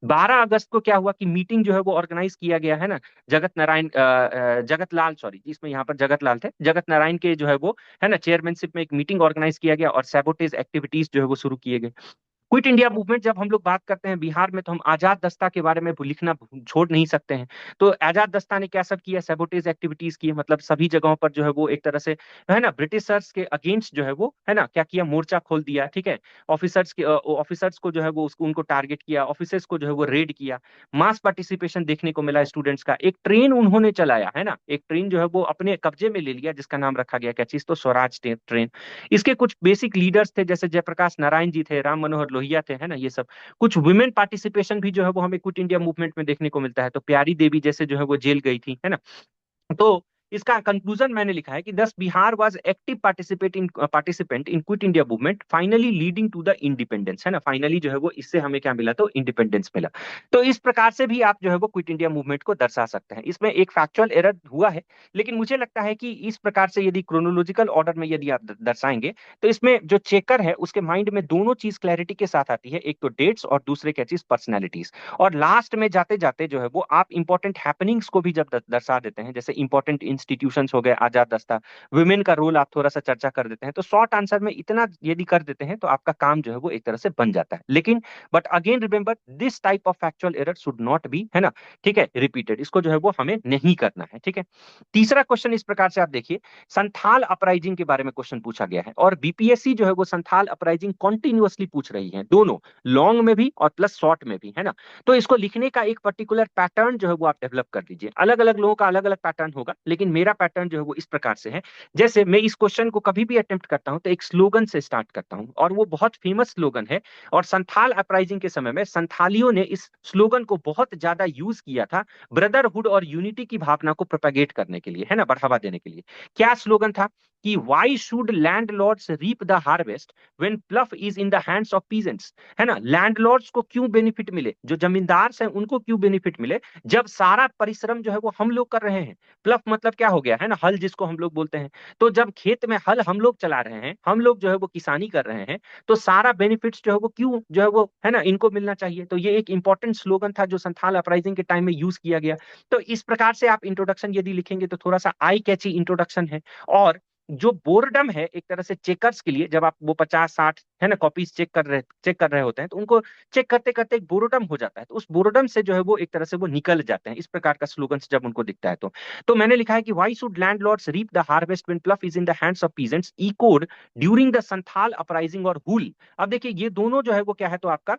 12 अगस्त को क्या हुआ कि मीटिंग जो है वो ऑर्गेनाइज किया गया, है ना, जगत नारायण जगत लाल, सॉरी, इसमें यहाँ पर जगत लाल थे, जगत नारायण के जो है वो है ना चेयरमैनशिप में एक मीटिंग ऑर्गेनाइज किया गया और सैबोटेज एक्टिविटीज जो है वो शुरू किए गए। क्विट इंडिया मूवमेंट जब हम लोग बात करते हैं बिहार में, तो हम आजाद दस्ता के बारे में लिखना छोड़ नहीं सकते हैं। तो आजाद दस्ता ने क्या सब किया, सैबोटेज एक्टिविटीज की, मतलब सभी जगहों पर जो है वो एक तरह से है ना ब्रिटिशर्स के अगेंस्ट जो है वो है ना क्या किया, मोर्चा खोल दिया, ठीक है। ऑफिसर्स को जो है वो उसको उनको टारगेट किया, ऑफिसर्स को जो है वो रेड किया। मास पार्टिसिपेशन देखने को मिला स्टूडेंट्स का। एक ट्रेन उन्होंने चलाया, है ना, एक ट्रेन जो है वो अपने कब्जे में ले लिया, जिसका नाम रखा गया क्या चीज, तो स्वराज ट्रेन। इसके कुछ बेसिक लीडर्स थे, जैसे जयप्रकाश नारायण जी थे, राम मनोहर लोहिया थे, है ना, ये सब। कुछ वुमेन पार्टिसिपेशन भी जो है वो हमें क्विट इंडिया मूवमेंट में देखने को मिलता है। तो प्यारी देवी जैसे जो है वो जेल गई थी, है ना। तो इसका कंक्लूजन मैंने लिखा है कि thus Bihar was active participant in quit India movement finally leading to the independence, है ना। फाइनली जो है वो इससे हमें क्या मिला, तो इंडिपेंडेंस मिला। तो इस प्रकार से भी आप जो है वो क्विट इंडिया मूवमेंट को दर्शा सकते हैं। इसमें एक फैक्चुअल एरर हुआ है, लेकिन मुझे लगता है कि इस प्रकार से यदि क्रोनोलॉजिकल ऑर्डर में यदि आप दर्शाएंगे तो इसमें जो चेकर है उसके माइंड में दोनों चीज क्लैरिटी के साथ आती है, एक तो डेट्स और दूसरे क्या चीज, पर्सनैलिटीज। और लास्ट में जाते जाते जो है वो आप इंपॉर्टेंट हैपनिंग्स को भी जब दर्शा देते हैं, जैसे इंपॉर्टेंट इंस्टीट्यूशंस हो गए, आजाद दस्ता, वुमेन का रोल आप थोड़ा सा चर्चा कर देते हैं, तो शॉर्ट आंसर में इतना यदि कर देते हैं तो आपका काम जो है वो एक तरह से बन जाता है। लेकिन but again remember, this type of factual error should not be, है ना, ठीक है, रिपीटेड। इसको जो है वो हमें नहीं करना है, ठीक है। तीसरा क्वेश्चन इस प्रकार से आप देखिए, संथाल अपराइजिंग के बारे में क्वेश्चन पूछा गया है, और बीपीएससी जो है वो संथाल अपराइजिंग कॉन्टिन्यूअसली पूछ रही है, दोनों लॉन्ग में भी और प्लस शॉर्ट में भी, है ना। तो इसको लिखने का एक पर्टिकुलर पैटर्न जो है वो आप डेवलप कर लीजिए। अलग अलग लोगों का अलग अलग पैटर्न होगा, लेकिन मेरा पैटर्न जो है वो इस प्रकार से है। जैसे मैं इस क्वेश्चन को कभी भी अटेम्प्ट करता हूं तो एक स्लोगन से स्टार्ट करता हूं, और वो बहुत फेमस स्लोगन है, और संथाल अपराइजिंग के समय में संथालियों ने इस स्लोगन को बहुत ज्यादा यूज किया था, ब्रदरहुड और यूनिटी की भावना को प्रोपेगेट करने के लिए, है ना, बढ़ावा देने के लिए। क्या स्लोगन था कि why should landlords reap the harvest when plough is in the hands of peasants, है ना। लैंडलॉर्ड्स को क्यों बेनिफिट मिले, जो जमींदार हैं उनको क्यों बेनिफिट मिले, जब सारा परिश्रम जो है वो हम लोग कर रहे हैं। प्लफ मतलब क्या हो गया, है ना, हल जिसको हम लोग बोलते हैं। तो जब खेत में हल हम लोग चला रहे हैं, हम लोग जो है वो किसानी कर रहे हैं, तो सारा बेनिफिट्स जो है वो क्यों जो है वो, है ना, इनको मिलना चाहिए। तो ये एक इंपॉर्टेंट स्लोगन था जो संथाल अपराइजिंग के टाइम में यूज किया गया। तो इस प्रकार से आप इंट्रोडक्शन यदि लिखेंगे तो थोड़ा सा आई कैची इंट्रोडक्शन है। और जो बोर्डम है एक तरह से चेकर्स के लिए, जब आप वो 50-60, है ना, कॉपीज चेक कर रहे होते हैं, तो उनको चेक करते करते एक बोर्डम हो जाता है, तो उस बोर्डम से जो है वो एक तरह से वो निकल जाते हैं, इस प्रकार का स्लोगन जब उनको दिखता है। तो मैंने लिखा है कि why should landlords reap the harvest when plough is in the hands of peasants, echoed during the Santhal uprising और हुल। अब देखिए ये दोनों जो है वो क्या है, तो आपका,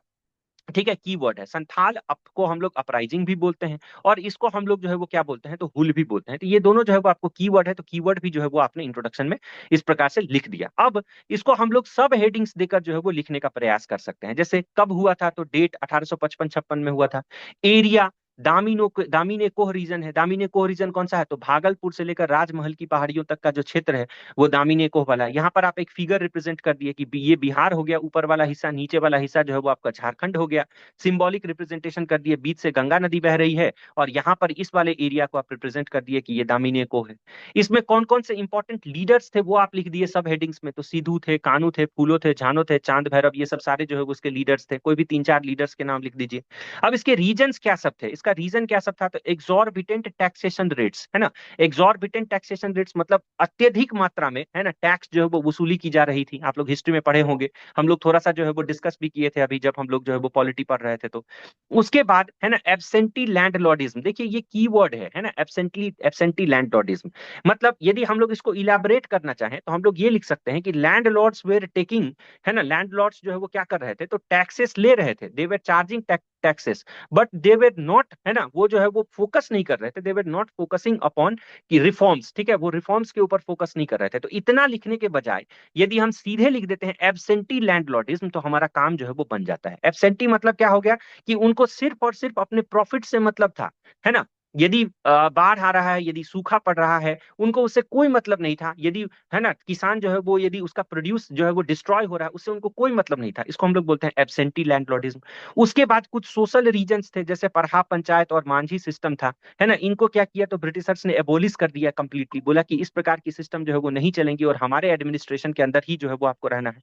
ठीक है, कीवर्ड है। संथाल अप को हम लोग अपराइजिंग भी बोलते हैं, और इसको हम लोग जो है वो क्या बोलते हैं, तो हुल भी बोलते हैं। तो ये दोनों जो है वो आपको कीवर्ड है, तो कीवर्ड भी जो है वो आपने इंट्रोडक्शन में इस प्रकार से लिख दिया। अब इसको हम लोग सब हेडिंग्स देकर जो है वो लिखने का प्रयास कर सकते हैं। जैसे कब हुआ था, तो डेट 1855-56 में हुआ था। एरिया, दामिने कोह रीजन है। दामिने कोह रीजन कौन सा है, तो भागलपुर से लेकर राजमहल की पहाड़ियों तक का जो क्षेत्र है वो दामिने कोह वाला है। यहाँ पर आप एक फिगर रिप्रेजेंट कर दिए कि ये बिहार हो गया ऊपर वाला हिस्सा, नीचे वाला हिस्सा जो है वो आपका झारखंड हो गया। सिंबॉलिक रिप्रेजेंटेशन कर दिए, बीच से गंगा नदी बह रही है, और यहाँ पर इस वाले एरिया को आप रिप्रेजेंट कर दिए कि ये दामिने कोह है। इसमें कौन कौन से इंपॉर्टेंट लीडर्स थे वो आप लिख दिए सब हेडिंग्स में, तो सिद्धू थे, कानू थे, फूलो थे, झानो थे, चांद भैरव, ये सब सारे जो है वो उसके लीडर्स थे। कोई भी 3-4 लीडर्स के नाम लिख दीजिए। अब इसके रीजंस क्या सब थे, इसका रीजन क्या सब था, तो एग्जॉर्बिटेंट टैक्सेशन रेट्स, है ना। एग्जॉर्बिटेंट टैक्सेशन रेट्स मतलब अत्यधिक मात्रा में, है ना, टैक्स जो है वो वसूली की जा रही थी। आप लोग हिस्ट्री में पढ़े होंगे, हम लोग थोड़ा सा जो है वो डिस्कस भी किए थे अभी जब हम लोग जो है वो पॉलिटी पढ़ रहे थे। तो उसके बाद, है ना, एब्सेंटी लैंडलॉर्डिज्म। देखिए ये कीवर्ड है ना, एब्सेंटी लैंडलॉर्डिज्म। मतलब यदि हम लोग इसको इलाबरेट करना चाहें तो हम लोग ये लिख सकते हैं कि लैंडलॉर्ड्स वेर टेकिंग, है ना, लैंडलॉर्ड्स जो है वो क्या कर रहे थे, तो टैक्सेस ले रहे थे, they were charging taxes, but they were not, है ना, वो जो है वो फोकस नहीं कर रहे थे, they were not focusing upon कि रिफॉर्म्स, ठीक है, वो रिफॉर्म्स के ऊपर फोकस नहीं कर रहे थे। तो इतना लिखने के बजाय यदि हम सीधे लिख देते हैं एब्सेंटी लैंडलॉर्डिज्म, तो हमारा काम जो है वो बन जाता है। एब्सेंटी मतलब क्या हो गया कि उनको सिर्फ और सिर्फ अपने प्रॉफिट से मतलब था, है ना। यदि बाढ़ आ रहा है, यदि सूखा पड़ रहा है, उनको उससे कोई मतलब नहीं था। यदि, है ना, किसान जो है वो यदि उसका प्रोड्यूस जो है वो डिस्ट्रॉय हो रहा है, उससे उनको कोई मतलब नहीं था। इसको हम लोग बोलते हैं एब्सेंटी लैंडलॉर्डिज्म। उसके बाद कुछ सोशल रीजन्स थे, जैसे परहा पंचायत और मांझी सिस्टम था, है ना। इनको क्या किया, तो ब्रिटिशर्स ने एबोलिश कर दिया कंप्लीटली, बोला कि इस प्रकार की सिस्टम जो है वो नहीं चलेंगी और हमारे एडमिनिस्ट्रेशन के अंदर ही जो है वो आपको रहना है।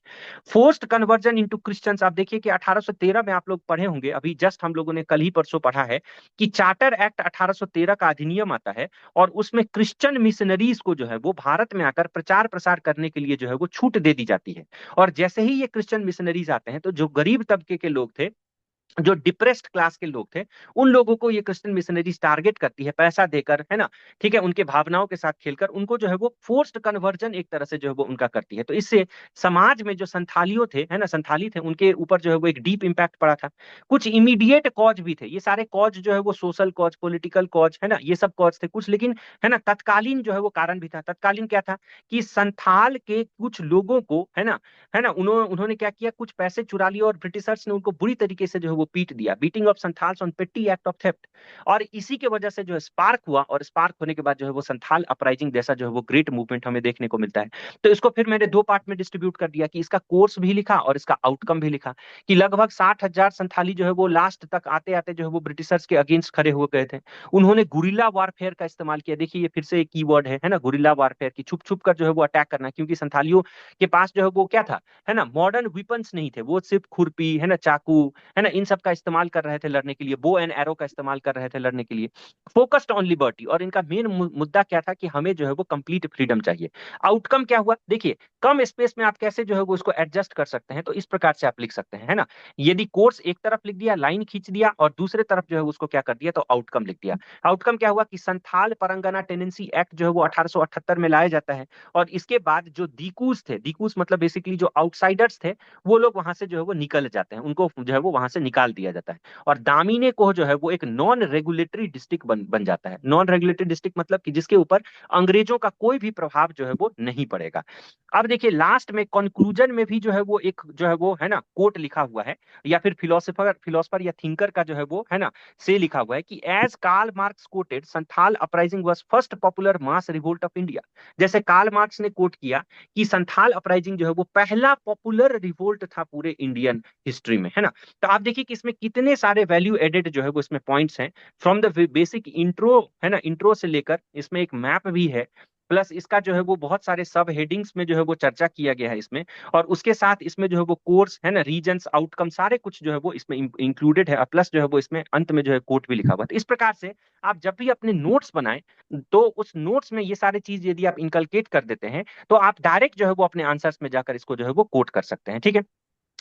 फोर्स्ड कन्वर्जन इनटू क्रिश्चियंस, आप देखिए कि 1813 में आप लोग पढ़े होंगे, अभी जस्ट हम लोगों ने कल ही परसों पढ़ा है कि चार्टर एक्ट 1813 का अधिनियम आता है, और उसमें क्रिश्चियन मिशनरीज को जो है वो भारत में आकर प्रचार प्रसार करने के लिए जो है वो छूट दे दी जाती है। और जैसे ही ये क्रिश्चियन मिशनरीज आते हैं, तो जो गरीब तबके के लोग थे, जो डिप्रेस्ड क्लास के लोग थे, उन लोगों को ये क्रिश्चियन मिशनरीज टारगेट करती है पैसा देकर, है ना, ठीक है, उनके भावनाओं के साथ खेलकर उनको जो है वो फोर्स्ड कन्वर्जन एक तरह से जो है वो उनका करती है। तो इससे समाज में जो संथालियों थे, है ना, संथाली थे, उनके ऊपर जो है वो एक डीप इम्पैक्ट पड़ा था। कुछ इमीडिएट कॉज भी थे, ये सारे कॉज जो है वो सोशल कॉज, पॉलिटिकल कॉज, है ना, ये सब कॉज थे कुछ। लेकिन, है ना, तत्कालीन जो है वो कारण भी था। तत्कालीन क्या था कि संथाल के कुछ लोगों को, है ना, उन्होंने क्या किया, कुछ पैसे चुरा लिए और ब्रिटिशर्स ने उनको बुरी तरीके से जो है वो पीट दिया, बीटिंग ऑफ संथाल्स ऑन पेटी एक्ट ऑफ थेफ्ट। और इसी के वजह से जो है स्पार्क हुआ, और स्पार्क होने के बाद जो है वो संथाल अपराइजिंग जैसा जो है वो ग्रेट मूवमेंट हमें देखने को मिलता है। तो इसको फिर मैंने दो पार्ट में डिस्ट्रीब्यूट कर दिया कि इसका कोर्स भी लिखा और इसका आउटकम भी लिखा, कि लगभग 60,000 संथाली जो है वो लास्ट तक आते आते जो है वो ब्रिटिशर्स के अगेंस्ट खड़े हो गए थे। उन्होंने गुरिल्ला वारफेयर का इस्तेमाल किया। देखिए ये फिर से एक कीवर्ड है ना, गुरिल्ला वारफेयर, की छुप छुप कर जो है वो अटैक करना, क्योंकि संथालियों के पास जो है वो क्या था, है ना, मॉडर्न वेपन्स नहीं थे, वो सिर्फ खुरपी, है ना, चाकू, है ना, इन सब का इस्तेमाल कर रहे थे लड़ने के लिए, बो एंड एरो का इस्तेमाल कर रहे थे लड़ने के लिए, फोकस्ड ऑन लिबर्टी। और इनका मेन मुद्दा क्या था कि हमें जो है वो कंप्लीट फ्रीडम चाहिए। आउटकम क्या हुआ देखिए, कम स्पेस में आप कैसे जो है वो इसको एडजस्ट कर सकते हैं, तो इस प्रकार से आप लिख सकते हैं, है ना। यदि कोर्स एक तरफ लिख दिया, लाइन खींच दिया, और दूसरे तरफ जो है उसको क्या कर दिया, तो आउटकम लिख दिया। आउटकम क्या हुआ कि संथाल परंगना टेनेंसी एक्ट जो है वो 1878 में लाया जाता है, और इसके बाद जो दीकूस थे, दीकूस मतलब बेसिकली जो आउटसाइडर्स थे, वो लोग वहां से जो है वो निकल जाते हैं, उनको जो है वो वहां से निकाल दिया जाता है। और दामिने को जो है वो एक नॉन रेगुलेटरी डिस्ट्रिक्ट बन जाता है। नॉन रेगुलेटरी डिस्ट्रिक्ट मतलब कि जिसके ऊपर अंग्रेजों का कोई भी प्रभाव जो है वो नहीं पड़ेगा। अब देखिए लास्ट में कंक्लूजन में भी जो है वो एक जो है वो, है ना, कोट लिखा हुआ है, या फिर फिलोसोफर फिलोसफर या थिंकर का जो है वो, है ना, से लिखा हुआ है कि as Karl Marx quoted, Santhal uprising was first popular mass revolt of India. जैसे कार्ल मार्क्स ने कोट किया कि संथाल अपराइजिंग जो है वो पहला पॉपुलर रिवोल्ट था पूरे इंडियन हिस्ट्री में, है ना। तो आप देखिए कि इसमें कितने सारे वैल्यू एडेड जो है वो इसमें पॉइंट्स हैं, फ्रॉम द बेसिक इंट्रो, है ना, इंट्रो से लेकर इसमें एक मैप भी है, प्लस इसका जो है वो बहुत सारे सब हेडिंग्स में जो है वो चर्चा किया गया है इसमें, और उसके साथ इसमें जो है वो कोर्स, है ना, रीजन्स, आउटकम, सारे कुछ जो है वो इसमें इंक्लूडेड है, प्लस जो है वो इसमें अंत में जो है कोट भी लिखा हुआ है। तो इस प्रकार से आप जब भी अपने नोट्स बनाएं, तो उस नोट्स में ये सारी चीज यदि आप इनकलकेट कर देते हैं, तो आप डायरेक्ट जो है वो अपने आंसर्स में जाकर इसको जो है वो कोट कर सकते हैं, ठीक है।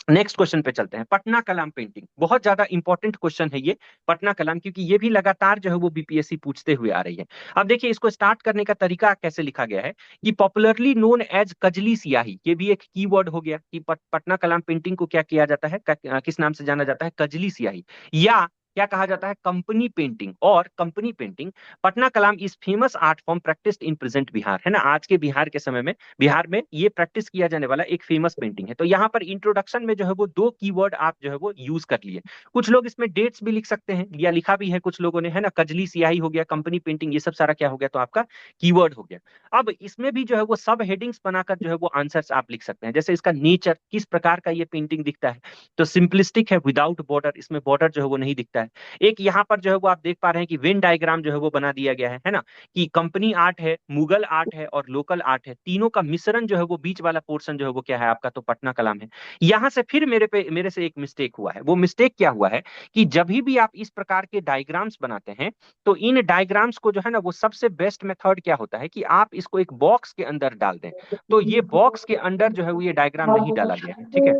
नेक्स्ट क्वेश्चन पे चलते हैं। पटना कलाम पेंटिंग, बहुत ज्यादा इंपॉर्टेंट क्वेश्चन है ये, पटना कलाम, क्योंकि ये भी लगातार जो है वो बीपीएससी पूछते हुए आ रही है। अब देखिए इसको स्टार्ट करने का तरीका कैसे लिखा गया है कि पॉपुलरली नोन एज कजली सियाही, ये भी एक कीवर्ड हो गया कि पटना कलाम पेंटिंग को क्या किया जाता है, किस नाम से जाना जाता है, कजली सियाही, या क्या कहा जाता है, कंपनी पेंटिंग। और company painting, Patna Kalam is famous art form practised in present Bihar, है ना, आज के बिहार के समय में बिहार में ये प्रैक्टिस किया जाने वाला एक फेमस पेंटिंग है। तो यहाँ पर इंट्रोडक्शन में जो है वो दो कीवर्ड आप जो है वो यूज कर लिए। कुछ लोग इसमें डेट्स भी लिख सकते हैं, या लिखा भी है कुछ लोगों ने, है ना, कजली सियाही हो गया, कंपनी पेंटिंग, ये सब सारा क्या हो गया, तो आपका कीवर्ड हो गया। अब इसमें भी जो है वो सब हेडिंग्स बनाकर जो है वो आंसर्स आप लिख सकते हैं। जैसे इसका नेचर, किस प्रकार का ये पेंटिंग दिखता है, तो सिंपलिस्टिक है, विदाउट बॉर्डर, इसमें बॉर्डर जो है वो नहीं दिखता है। एक यहाँ पर जो है वो आप देख पा रहे हैं कि वेन डायग्राम जो है वो बना दिया गया है ना, कि कंपनी आर्ट है, मुगल आर्ट है, और लोकल आर्ट है, तीनों का मिश्रण जो है वो बीच वाला पोर्शन जो है वो क्या है आपका, तो पटना कलाम है। यहां से फिर मेरे से एक मिस्टेक हुआ है। वो मिस्टेक क्या हुआ है कि जब भी आप इस प्रकार के डायग्राम्स बनाते हैं, तो इन डायग्राम्स को जो है ना, वो सबसे बेस्ट मेथड क्या होता है कि आप इसको एक बॉक्स के अंदर डाल दें। तो ये बॉक्स के अंदर जो है वो ये डायग्राम नहीं डाला गया है, ठीक है।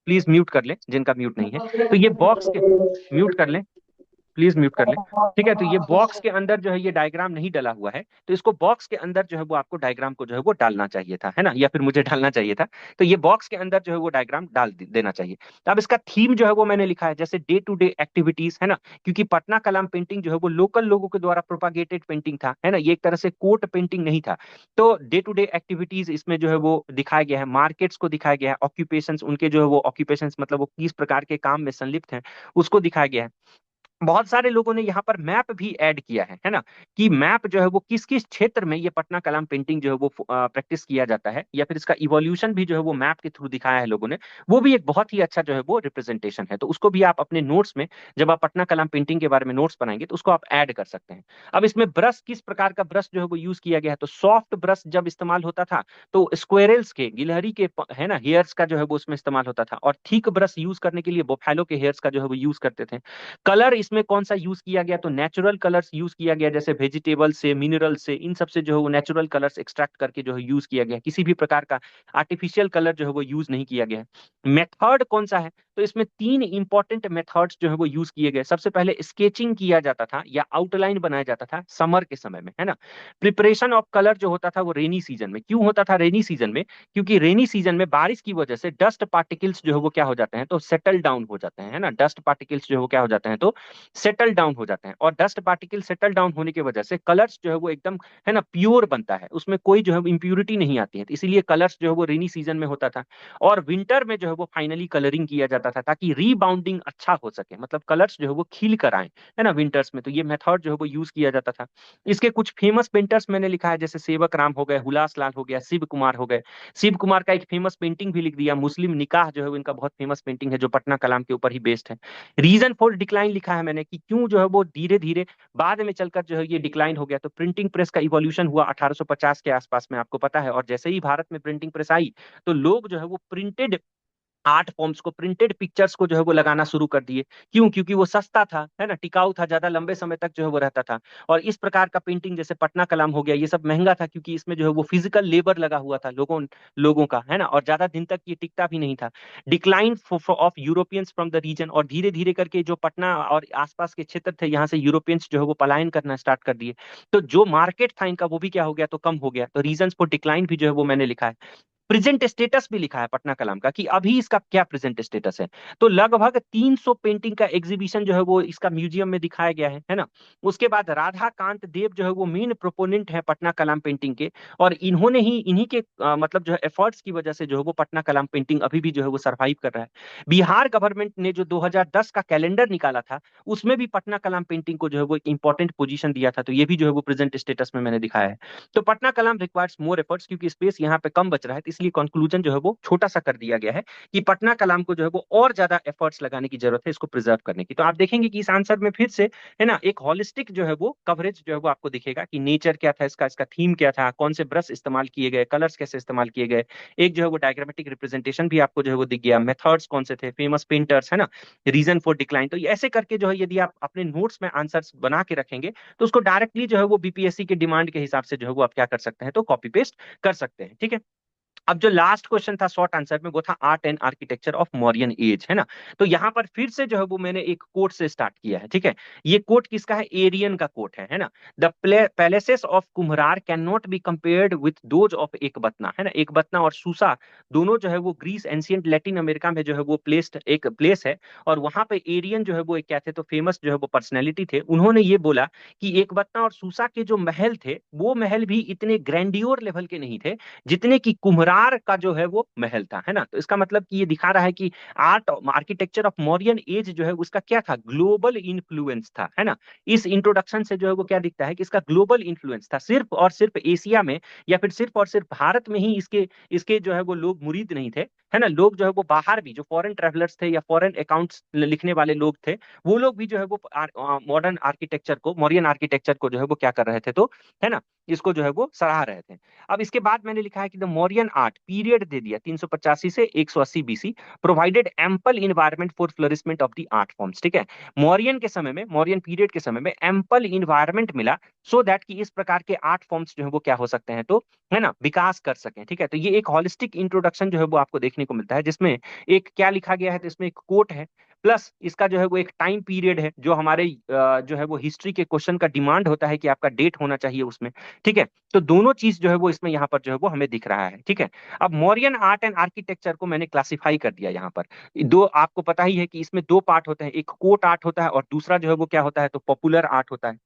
प्लीज म्यूट कर लें जिनका म्यूट नहीं है, तो ये बॉक्स के, म्यूट कर लें, प्लीज म्यूट कर ले, ठीक है। तो ये बॉक्स के अंदर जो है ये डायग्राम नहीं डला हुआ है, तो इसको बॉक्स के अंदर जो है वो आपको डायग्राम को जो है वो डालना चाहिए था, है ना, या फिर मुझे डालना चाहिए था। तो ये बॉक्स के अंदर जो है वो डायग्राम डाल देना चाहिए। तो अब इसका थीम जो है वो मैंने लिखा है, जैसे डे टू डे एक्टिविटीज, है ना, क्योंकि पटना कलाम पेंटिंग जो है वो लोकल लोगों के द्वारा प्रोपागेटेड पेंटिंग था, है ना, ये एक तरह से कोर्ट पेंटिंग नहीं था। तो डे टू डे एक्टिविटीज इसमें जो है वो दिखाया गया है, मार्केट्स को दिखाया गया है, ऑक्यूपेशंस उनके जो है वो ऑक्यूपेशंस मतलब वो किस प्रकार के काम में संलिप्त हैं उसको दिखाया गया है। बहुत सारे लोगों ने यहाँ पर मैप भी ऐड किया है ना, कि मैप जो है वो किस किस क्षेत्र में ये पटना कलाम पेंटिंग जो है वो प्रैक्टिस किया जाता है, या फिर इसका इवोल्यूशन भी जो है वो मैप के थ्रू दिखाया है लोगों ने। वो भी एक बहुत ही अच्छा जो है वो रिप्रेजेंटेशन है, तो उसको भी आप अपने नोट्स में, जब आप पटना कलाम पेंटिंग के बारे में नोट्स बनाएंगे, तो उसको आप ऐड कर सकते हैं। अब इसमें ब्रश, किस प्रकार का ब्रश जो है वो यूज किया गया है, तो सॉफ्ट ब्रश जब इस्तेमाल होता था, तो स्क्वेरल्स के, गिलहरी के, है ना, हेयर्स का जो है वो उसमें इस्तेमाल होता था, और थिक ब्रश यूज करने के लिए बोफैलो के हेयर्स का जो है वो यूज करते थे। कलर इसमें कौन सा यूज किया गया, तो नेचुरल कलर्स यूज किया गया, जैसे वेजिटेबल से, मिनरल से, इन सब से जो है वो नेचुरल कलर्स एक्सट्रैक्ट करके जो है यूज किया गया, किसी भी प्रकार का आर्टिफिशियल कलर जो है वो यूज नहीं किया गया है। मेथड कौन सा है, तो इसमें तीन इंपॉर्टेंट मेथड्स जो है वो यूज किए गए। सबसे पहले स्केचिंग किया जाता था या आउटलाइन बनाया जाता था समर के समय में, है ना। प्रिपरेशन ऑफ कलर जो होता था वो रेनी सीजन में। क्यों होता था रेनी सीजन में, क्योंकि रेनी सीजन में बारिश की वजह से डस्ट पार्टिकल्स जो है वो क्या हो जाते हैं, तो सेटल डाउन हो जाते हैं, है ना, डस्ट पार्टिकल्स जो है वो क्या हो जाते हैं, तो सेटल डाउन हो जाते हैं, और डस्ट पार्टिकल सेटल डाउन होने की वजह से कलर्स जो है वो एकदम, है ना, प्योर बनता है, उसमें कोई जो है इम्प्यूरिटी नहीं आती है। तो इसीलिए कलर्स जो है वो रेनी सीजन में होता था, और विंटर में जो है वो फाइनली कलरिंग किया जाता था, ताकि रीबाउंडिंग अच्छा हो सके, मतलब कलर्स जो है वो खिल कर आए, है ना, विंटर्स में। तो ये मेथड जो है वो यूज किया जाता था। इसके कुछ फेमस पेंटर्स मैंने लिखा है, जैसे सेवक राम हो गए, हुलास लाल हो गया, शिव कुमार हो गए। शिव कुमार का एक फेमस पेंटिंग भी लिख दिया, मुस्लिम निकाह जो है वो इनका बहुत फेमस पेंटिंग है, जो पटना कलाम के ऊपर ही बेस्ड है। रीजन फॉर डिक्लाइन लिखा है मैंने, कि क्यों जो है वो धीरे धीरे बाद में चलकर जो है ये डिक्लाइन हो गया। तो प्रिंटिंग प्रेस का इवोल्यूशन हुआ 1850 के आसपास में, आपको पता है। और जैसे ही भारत में प्रिंटिंग प्रेस आई, तो लोग जो है वो प्रिंटेड आर्ट फॉर्म्स को, प्रिंटेड पिक्चर्स को जो है वो लगाना शुरू कर दिए। क्यों? क्योंकि वो सस्ता था, है ना, टिकाऊ था, ज्यादा लंबे समय तक जो है वो रहता था। और इस प्रकार का पेंटिंग जैसे पटना कलाम हो गया, ये सब महंगा था, क्योंकि इसमें जो है वो फिजिकल लेबर लगा हुआ था लोगों लोगों का, है ना, और ज्यादा दिन तक ये टिकता भी नहीं था। Decline of Europeans from the region, और धीरे धीरे करके जो पटना और आसपास के क्षेत्र थे, यहाँ से यूरोपियंस जो है वो पलायन करना स्टार्ट कर दिए। तो जो मार्केट था इनका, वो भी क्या हो गया, तो कम हो गया। तो रीजन फॉर डिक्लाइन भी जो है वो मैंने लिखा है। प्रेजेंट स्टेटस भी लिखा है पटना कलाम का, कि अभी इसका क्या प्रेजेंट स्टेटस है। तो लगभग 300 पेंटिंग का एग्जीबिशन जो है वो इसका म्यूजियम में दिखाया गया है ना। उसके बाद राधा कांत देव जो है वो मेन प्रोपोनेंट है पटना कलाम पेंटिंग के, और इन्होंने ही, इन्हीं के मतलब जो है एफर्ट्स की वजह से जो है वो पटना कलाम पेंटिंग अभी भी जो है वो सरवाइव कर रहा है। बिहार गवर्नमेंट ने जो 2010 का कैलेंडर निकाला था, उसमें भी पटना कलाम पेंटिंग को जो है वो एक इंपॉर्टेंट पोजीशन दिया था। तो ये भी जो है वो प्रेजेंट स्टेटस में मैंने दिखाया है। तो पटना कलाम रिक्वायर्स मोर एफर्ट्स, क्योंकि स्पेस यहाँ पे कम बच रहा है, तो इसलिए कंक्लूजन जो है वो छोटा सा कर दिया गया है, कि पटना कलाम को जो है वो और ज्यादा एफर्ट्स लगाने की जरूरत है इसको प्रिजर्व करने की। तो आप देखेंगे कि इस आंसर में फिर से, है ना, एक होलिस्टिक जो है वो कवरेज जो है वो आपको दिखेगा, कि नेचर क्या था इसका, इसका थीम क्या था, कौन से ब्रश इस्तेमाल किए गए, कलर्स कैसे इस्तेमाल किए गए, एक जो है वो डायग्रामेटिक रिप्रेजेंटेशन भी आपको जो है वो दिख गया, मेथड्स कौन से थे, फेमस पेंटर्स, है ना, रीजन फॉर डिक्लाइन। तो ऐसे करके जो है यदि आप अपने नोट्स में आंसर्स बना के रखेंगे, तो उसको डायरेक्टली जो है वो बीपीएससी के डिमांड के हिसाब से जो है वो आप क्या कर सकते हैं, तो कॉपी पेस्ट कर सकते हैं। ठीक है। अब जो लास्ट क्वेश्चन था शॉर्ट आंसर में, वो था art and architecture of Mauryan age, है ना। तो यहां पर फिर से जो है वो मैंने एक कोट से स्टार्ट किया है। ठीक है। ये कोट किसका है? एरियन का कोट है ना। The palaces of Kumhrar can not be compared with those of Ecbatana, है ना। एकबतना और सूसा दोनों जो है वो ग्रीस, एंशियंट लैटिन अमेरिका में जो है वो प्लेस्ड एक प्लेस है। और वहां पे एरियन जो है वो एक क्या थे, तो फेमस जो है वो पर्सनैलिटी थे। उन्होंने ये बोला कि एकबतना और सूसा के जो महल थे, वो महल भी इतने ग्रैंडियोर लेवल के नहीं थे जितने की कुम्हरार का जो है वो महल था, है ना। तो इसका मतलब कि ये दिखा रहा है कि art architecture of Mauryan age जो है उसका क्या था, ग्लोबल इन्फ्लुएंस था, है ना। इस इंट्रोडक्शन से जो है वो क्या दिखता है, कि इसका ग्लोबल इन्फ्लुएंस था, सिर्फ और सिर्फ एशिया में या फिर सिर्फ और सिर्फ भारत में ही इसके इसके जो है वो लोग मुरीद नहीं थे, है ना। लोग जो है वो बाहर भी, जो फॉरेन ट्रेवलर्स थे या फॉरेन अकाउंट्स लिखने वाले लोग थे, वो लोग भी जो है वो मॉडर्न आर्किटेक्चर को, मौर्यन आर्किटेक्चर को जो है वो क्या कर रहे थे, तो, है ना, इसको जो है वो सराह रहे थे। अब इसके बाद मैंने लिखा है कि द मौर्यन आर्ट पीरियड दे दिया 385 से 180 BC, provided ample environment for flourishment of the art forms. ठीक है। मौर्यन के समय में, मौर्यन पीरियड के समय में एम्पल इन्वायरमेंट मिला, सो दैट कि इस प्रकार के आर्ट फॉर्म्स जो है वो क्या हो सकते हैं, तो, है ना, विकास कर सकें। ठीक है। तो ये एक हॉलिस्टिक इंट्रोडक्शन जो है वो आपको देखने को मिलता है, जिसमें एक क्या लिखा गया है, तो इसमें एक कोट है, प्लस इसका जो है वो एक टाइम पीरियड है, जो हमारे जो है वो हिस्ट्री के क्वेश्चन का डिमांड होता है कि आपका डेट होना चाहिए उसमें। ठीक है। तो दोनों चीज जो है वो इसमें यहाँ पर जो है वो हमें दिख रहा है। ठीक है। अब मौर्यन आर्ट एंड आर्किटेक्चर को मैंने क्लासिफाई कर दिया यहाँ पर। दो, आपको पता ही है कि इसमें दो पार्ट होते हैं, एक कोर्ट आर्ट होता है और दूसरा जो है वो क्या होता है, तो पॉपुलर आर्ट होता है।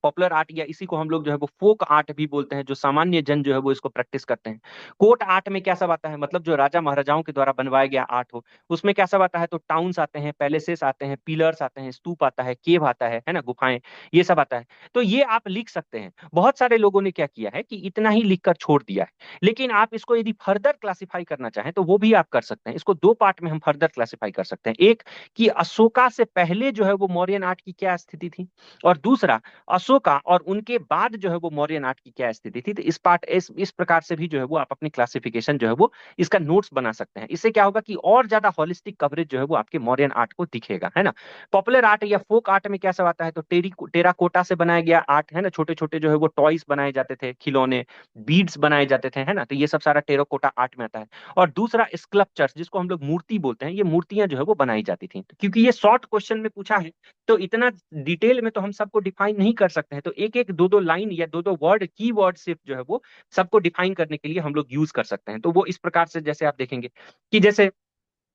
पॉपुलर आर्ट, या इसी को हम लोग जो है वो फोक आर्ट भी बोलते हैं, जो सामान्य जन जो है वो इसको प्रैक्टिस करते हैं। कोर्ट आर्ट में क्या सब आता है, मतलब जो राजा महाराजाओं के द्वारा बनवाया गया आर्ट हो, उसमें क्या सब आता है, तो टाउन्स आते हैं, पैलेसेस आते हैं, पिलर्स आते हैं, स्तूप आता है, केव आता है ना, गुफाएं, ये सब आता है। तो ये आप लिख सकते हैं। बहुत सारे लोगों ने क्या किया है कि इतना ही लिख कर छोड़ दिया है, लेकिन आप इसको यदि फर्दर क्लासिफाई करना चाहें तो वो भी आप कर सकते हैं। इसको दो पार्ट में हम फर्दर क्लासिफाई कर सकते हैं। एक, कि अशोका से पहले जो है वो मौर्यन आर्ट की क्या स्थिति थी, और दूसरा, अशोका और उनके बाद जो है वो मौर्यन आर्ट की क्या स्थिति थी। तो इस प्रकार से भी जो है वो आप अपनी क्लासिफिकेशन जो है वो इसका नोट्स बना सकते हैं। इससे क्या होगा कि और ज्यादा होलिस्टिक कवरेज जो है वो आपके मौर्यन आर्ट को दिखेगा, है ना। पॉपुलर आर्ट या फोक आर्ट में क्या सब आता है, तो टेराकोटा से बनाया गया आर्ट, है ना, छोटे छोटे जो है वो टॉयज बनाए जाते थे, खिलौने, बीड्स बनाए जाते थे, है ना। तो ये सब सारा टेराकोटा आर्ट में आता है। और दूसरा स्कल्पचर्स, जिसको हम लोग मूर्ति बोलते हैं, ये मूर्तियां जो है वो बनाई जाती थी। क्योंकि ये शॉर्ट क्वेश्चन में पूछा है, तो इतना डिटेल में तो हम सबको डिफाइन नहीं कर सकते हैं। तो एक एक दो दो लाइन या दो दो वर्ड, की वर्ड सिर्फ जो है वो सबको डिफाइन करने के लिए हम लोग यूज कर सकते हैं। तो वो इस प्रकार से, जैसे आप देखेंगे कि जैसे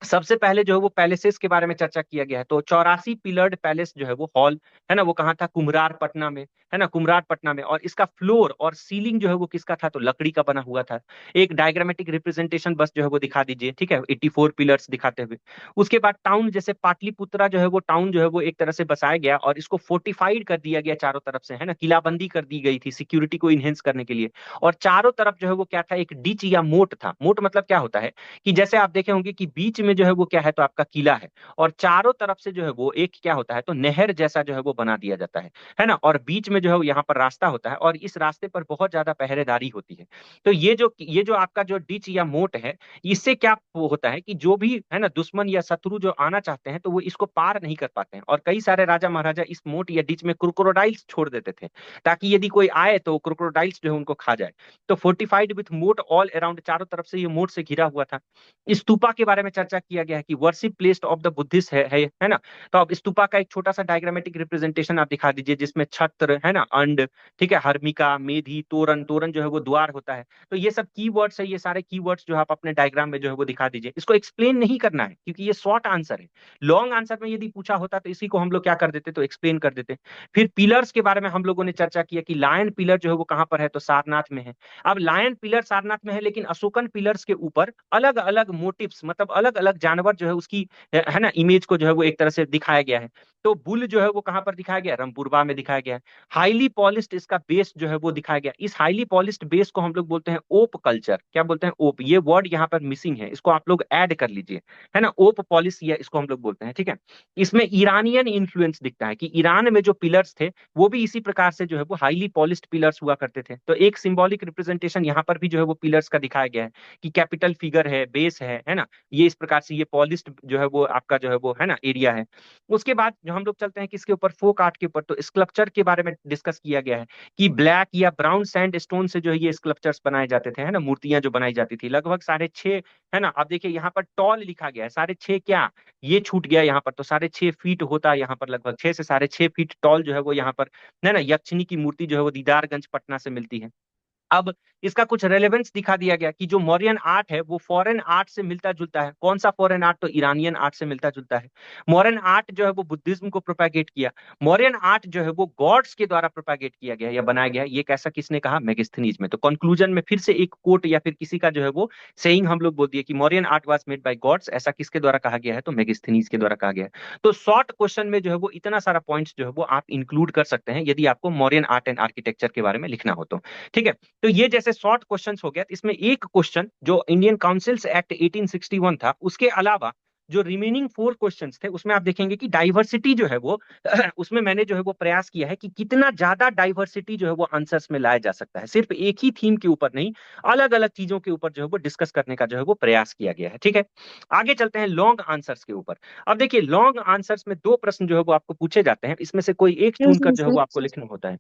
सबसे पहले जो है वो पैलेसेस के बारे में चर्चा किया गया है। तो 84 पिलर्ड पैलेस जो है वो हॉल, है ना, वो कहाँ था? कुम्हरार पटना में, है ना, कुम्हरार पटना में। और इसका फ्लोर और सीलिंग जो है वो किसका था? तो लकड़ी का बना हुआ था। एक डायग्रामेटिक रिप्रेजेंटेशन बस जो है वो दिखा दीजिए, ठीक है, 84 पिलर्स दिखाते हुए। उसके बाद टाउन, जैसे पाटलिपुत्रा जो है वो टाउन जो है वो एक तरह से बसाया गया और इसको फोर्टिफाइड कर दिया गया चारों तरफ से, है ना, किलाबंदी कर दी गई थी सिक्योरिटी को इनहेंस करने के लिए। और चारों तरफ जो है वो क्या था? एक डिच या मोट था। मोट मतलब क्या होता है कि जैसे आप देखे होंगे कि बीच में जो है वो क्या है? तो आपका किला है, और चारों तरफ से जो है वो एक क्या होता है? तो नहर जैसा जो है वो बना दिया जाता है ना। और बीच में जो है वो यहाँ पर रास्ता होता है, और इस रास्ते पर बहुत ज्यादा पहरेदारी होती है। तो ये जो आपका जो डिच या मोट है, इससे क्या होता है कि जो भी है ना दुश्मन या शत्रु जो आना चाहते हैं तो वो इसको पार नहीं कर पाते हैं। और कई सारे राजा महाराजा इस मोट या डिच में क्रोकोडाइल्स छोड़ देते थे, ताकि यदि कोई आए तो क्रोकोडाइल्स जो है उनको खा जाए। तो फोर्टिफाइड विथ मोट ऑल अराउंड, चारों तरफ से ये मोट से घिरा हुआ था। स्तूपा के बारे में चर्चा किया गया है कि worship place of the Buddhist है ना। तो अब स्तूपा का एक छोटा सा डायग्रामेटिक रिप्रेजेंटेशन आप दिखा दीजिए, जिसमें छत्र, है ना, अंड, ठीक है, हर्मिका, मेधी, तोरण, तोरण जो है वो द्वार होता है। तो ये सब कीवर्ड्स है, ये सारे कीवर्ड्स जो है आप अपने डायग्राम में जो है वो दिखा दीजिए। इसको एक्सप्लेन नहीं करना है क्योंकि ये शॉर्ट आंसर है। लॉन्ग आंसर में यदि पूछा होता तो इसी को हम लोग क्या कर देते? तो एक्सप्लेन कर देते। फिर पिलर्स के बारे में हम लोगों ने चर्चा किया कि लायन पिलर जो है वो कहाँ पर है? तो सारनाथ में है। अब लायन पिलर सारनाथ में है, लेकिन अशोकन पिलर्स के ऊपर अलग अलग मोटिव्स, मतलब अलग अलग जानवर जो है उसकी, है ना, इमेज को जो है वो एक तरह से दिखाया गया है। तो बुल जो है वो कहाँ पर दिखाया गया? रामपुरवा में दिखाया गया है। हाईली पॉलिश्ड इसका बेस जो है वो दिखाया गया। इस हाईली पॉलिश्ड बेस को हम लोग बोलते हैं ओप कल्चर। क्या बोलते हैं? ओप। ये वर्ड यहाँ पर मिसिंग है, इसको आप लोग ऐड कर लीजिए, है ना। ओप पॉलिश, या इसको हम लोग बोलते हैं, ठीक है। इसमें ईरानियन इन्फ्लुएंस दिखता है कि ईरान में जो पिलर्स थे वो भी इसी प्रकार से जो है वो हाईली पॉलिश्ड पिलर्स हुआ करते थे। तो एक सिंबॉलिक रिप्रेजेंटेशन यहाँ पर भी जो है वो पिलर्स का दिखाया गया है कि कैपिटल फिगर है, बेस है ना। ये इस प्रकार से ये पॉलिश्ड जो है वो आपका जो है वो, है ना, एरिया है। उसके बाद जो हम लोग चलते हैं किसके ऊपर? फोक आर्ट के ऊपर। तो स्कल्पचर के बारे में डिस्कस किया गया है कि ब्लैक या ब्राउन सैंड स्टोन से जो है ये स्कल्पचर्स बनाए जाते थे, है ना, मूर्तियां जो बनाई जाती थी। लगभग 6.5, है ना। आप देखिए यहाँ पर टॉल लिखा गया है, 6.5 क्या, ये छूट गया यहाँ पर। तो 6.5 फीट होता है यहाँ पर, लगभग 6 से 6.5 फीट टॉल जो है वो यहाँ पर, है ना, यक्षिनी की मूर्ति जो है वो दीदारगंज पटना से मिलती है। अब इसका कुछ रेलेवेंस दिखा दिया गया कि जो मौर्यन आर्ट है वो फॉरेन आर्ट से मिलता जुलता है। कौन सा फॉरेन आर्ट? तो ईरानियन आर्ट से मिलता जुलता है। मॉडर्न आर्ट जो है वो बुद्धिज्म को प्रोपागेट किया। मॉडर्न आर्ट जो है वो गॉड्स के द्वारा प्रोपागेट किया गया या बनाया गया है। ये कैसा, किसने कहा? मेगास्थनीज में। तो कंक्लूजन में फिर से एक कोट या फिर किसी का जो है वो सेइंग हम लोग बोल दिए कि modern art was made by gods. ऐसा किसके द्वारा कहा गया है? तो मेगास्थनीज के द्वारा कहा गया है। तो शॉर्ट क्वेश्चन में जो है वो इतना सारा पॉइंट्स जो है वो आप इंक्लूड कर सकते हैं यदि आपको मॉडर्न आर्ट एंड आर्किटेक्चर के बारे में लिखना हो तो, ठीक है। तो ये जैसे शॉर्ट क्वेश्चंस हो गया। इसमें एक क्वेश्चन जो इंडियन काउंसिल्स एक्ट 1861 था, उसके अलावा जो रिमेनिंग 4 क्वेश्चंस थे उसमें आप देखेंगे कि डाइवर्सिटी जो है वो उसमें मैंने जो है वो प्रयास किया है कि कितना ज्यादा डाइवर्सिटी जो है वो आंसर्स में लाया जा सकता है। सिर्फ एक ही थीम के ऊपर नहीं, अलग अलग चीजों के ऊपर जो है वो डिस्कस करने का जो है वो प्रयास किया गया है, ठीक है। आगे चलते हैं लॉन्ग आंसर्स के ऊपर। अब देखिए लॉन्ग आंसर्स में 2 प्रश्न जो है वो आपको पूछे जाते हैं, इसमें से कोई एक एक्सक्यूज चुनकर मी जो है वो सर। आपको लिखना होता है।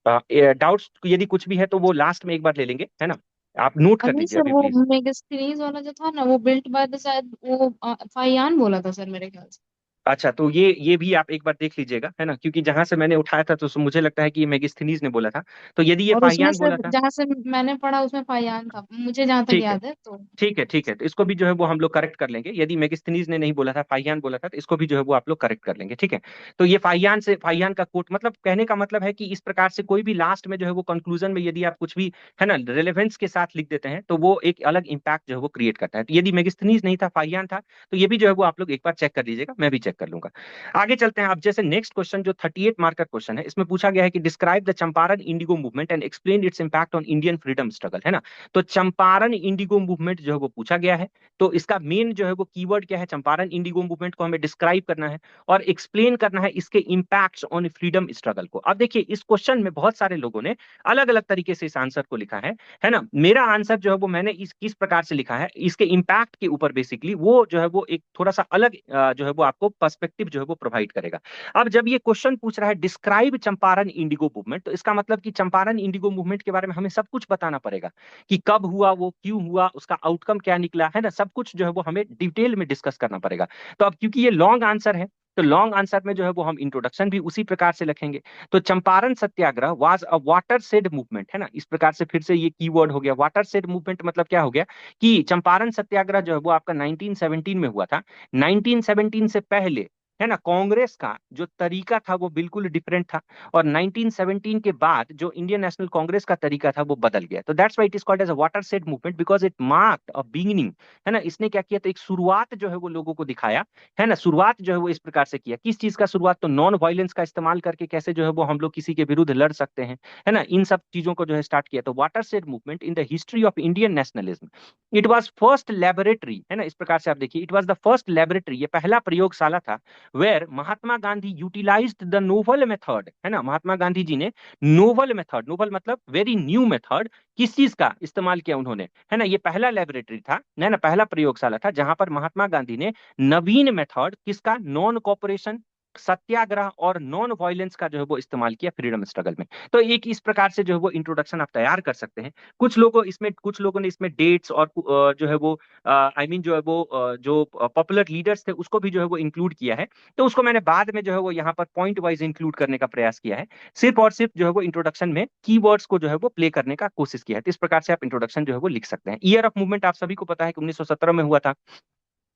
डाउट्स यदि कुछ भी है तो वो लास्ट में एक बार ले लेंगे, है ना। आप नोट कर नहीं लीजिए सर, अभी वो प्लीज। मेगास्टीनीज वाला जो था ना, वो बिल्ट बाय द शायद वो फाइयान बोला था सर मेरे ख्याल से। अच्छा, तो ये भी आप एक बार देख लीजिएगा, है ना, क्योंकि जहां से मैंने उठाया था तो मुझे लगता है कि ये मेगिस्थनीज ने बोला था। तो यदि ये और उसमें फाहियान सर बोला था, जहाँ से मैंने पढ़ा उसमें फाइयान था, मुझे जहाँ तक ठीक है, याद है तो। ठीक है, ठीक है। तो इसको भी जो है वो हम लोग करेक्ट कर लेंगे। यदि मेगास्थनीज ने नहीं बोला था, फाहियान बोला था, तो इसको भी जो है वो आप लोग करेक्ट कर लेंगे, ठीक है। तो ये फाहियान का कोट, मतलब कहने का मतलब है कि इस प्रकार से कोई भी लास्ट में जो है वो कंक्लूजन में यदि आप कुछ भी, है ना, रिलेवेंस के साथ लिख देते हैं तो वो एक अलग इंपैक्ट जो है वो क्रिएट करता है। तो यदि मेगास्थनीज नहीं था, फाहियान था, तो ये भी जो है वो आप लोग एक बार चेक कर लीजिएगा, मैं भी चेक कर लूंगा। आगे चलते हैं। अब जैसे नेक्स्ट क्वेश्चन जो 38 मार्क का क्वेश्चन है, इसमें पूछा गया है कि describe the Champaran Indigo movement and explain it's impact on Indian freedom struggle, है ना। तो चंपारण इंडिगो मूवमेंट जो है वो पूछा गया है। तो इसका मेन जो है वो कीवर्ड क्या है? चंपारण इंडिगो मूवमेंट को हमें डिस्क्राइब करना है और एक्सप्लेन करना है इसके इंपैक्ट्स ऑन फ्रीडम स्ट्रगल को। अब देखिए इस क्वेश्चन में बहुत सारे लोगों ने अलग अलग तरीके से इस आंसर को लिखा है ना। मेरा आंसर जो है वो मैंने इस किस प्रकार से लिखा है, इसके इंपैक्ट के ऊपर बेसिकली वो जो है वो एक थोड़ा सा अलग जो है वो आपको पर्सपेक्टिव जो है वो प्रोवाइड करेगा। अब जब ये क्वेश्चन पूछ रहा है डिस्क्राइब चंपारण इंडिगो मूवमेंट, तो इसका मतलब कि चंपारण इंडिगो मूवमेंट के बारे में हमें सब कुछ बताना पड़ेगा कि कब हुआ, वो क्यों हुआ, उसका आउटकम क्या निकला, है ना। सब कुछ जो है वो हमें डिटेल में डिस्कस करना पड़ेगा। तो अब क्योंकि ये लॉन्ग आंसर है तो लॉन्ग आंसर में जो है वो हम इंट्रोडक्शन भी उसी प्रकार से लिखेंगे। तो Champaran Satyagraha was a watershed movement, है ना, इस प्रकार से फिर से ये कीवर्ड हो गया वाटर शेड मूवमेंट। मतलब क्या हो गया कि चंपारण सत्याग्रह जो है वो आपका 1917 में हुआ था। 1917 से पहले, है ना, कांग्रेस का जो तरीका था वो बिल्कुल डिफरेंट था, और 1917 के बाद जो इंडियन नेशनल कांग्रेस का तरीका था वो बदल गया। तो that's why it is called as a watershed movement, because it marked a beginning, है ना। इसने क्या किया, तो एक शुरुआत जो है वो लोगों को दिखाया, है ना। शुरुआत जो है वो इस प्रकार से किया, किस चीज का शुरुआत, तो नॉन वायलेंस का इस्तेमाल करके कैसे जो है वो हम लोग किसी के विरुद्ध लड़ सकते हैं, है ना, इन सब चीजों को जो है स्टार्ट किया। तो watershed movement in the history of Indian nationalism, it was first laboratory, है ना, इस प्रकार से आप देखिए, it was the first laboratory, ये पहला प्रयोगशाला था, where Mahatma Gandhi utilised the novel method, है ना, महात्मा गांधी जी ने नोवल मेथड, नोवल मतलब वेरी न्यू मेथड, किस चीज का इस्तेमाल किया उन्होंने, है ना, ये पहला लेबोरेटरी था, है ना, पहला प्रयोगशाला था जहां पर महात्मा गांधी ने नवीन मेथड किसका, नॉन कॉपरेशन, सत्याग्रह और नॉन वायलेंस का जो है वो इस्तेमाल किया फ्रीडम स्ट्रगल में। तो एक इस प्रकार से जो है वो इंट्रोडक्शन आप तैयार कर सकते हैं। कुछ लोगों ने इसमें डेट्स और जो है वो जो है वो जो पॉपुलर लीडर्स थे उसको भी जो है वो इंक्लूड किया है। तो उसको मैंने बाद में जो है वो यहाँ पर पॉइंट वाइज इंक्लूड करने का प्रयास किया है, सिर्फ और सिर्फ जो है वो इंट्रोडक्शन में कीवर्ड्स को जो है वो प्ले करने का कोशिश किया है। तो इस प्रकार से आप इंट्रोडक्शन जो है वो लिख सकते हैं। ईयर ऑफ मूवमेंट आप सभी को पता है कि 1917 में हुआ था।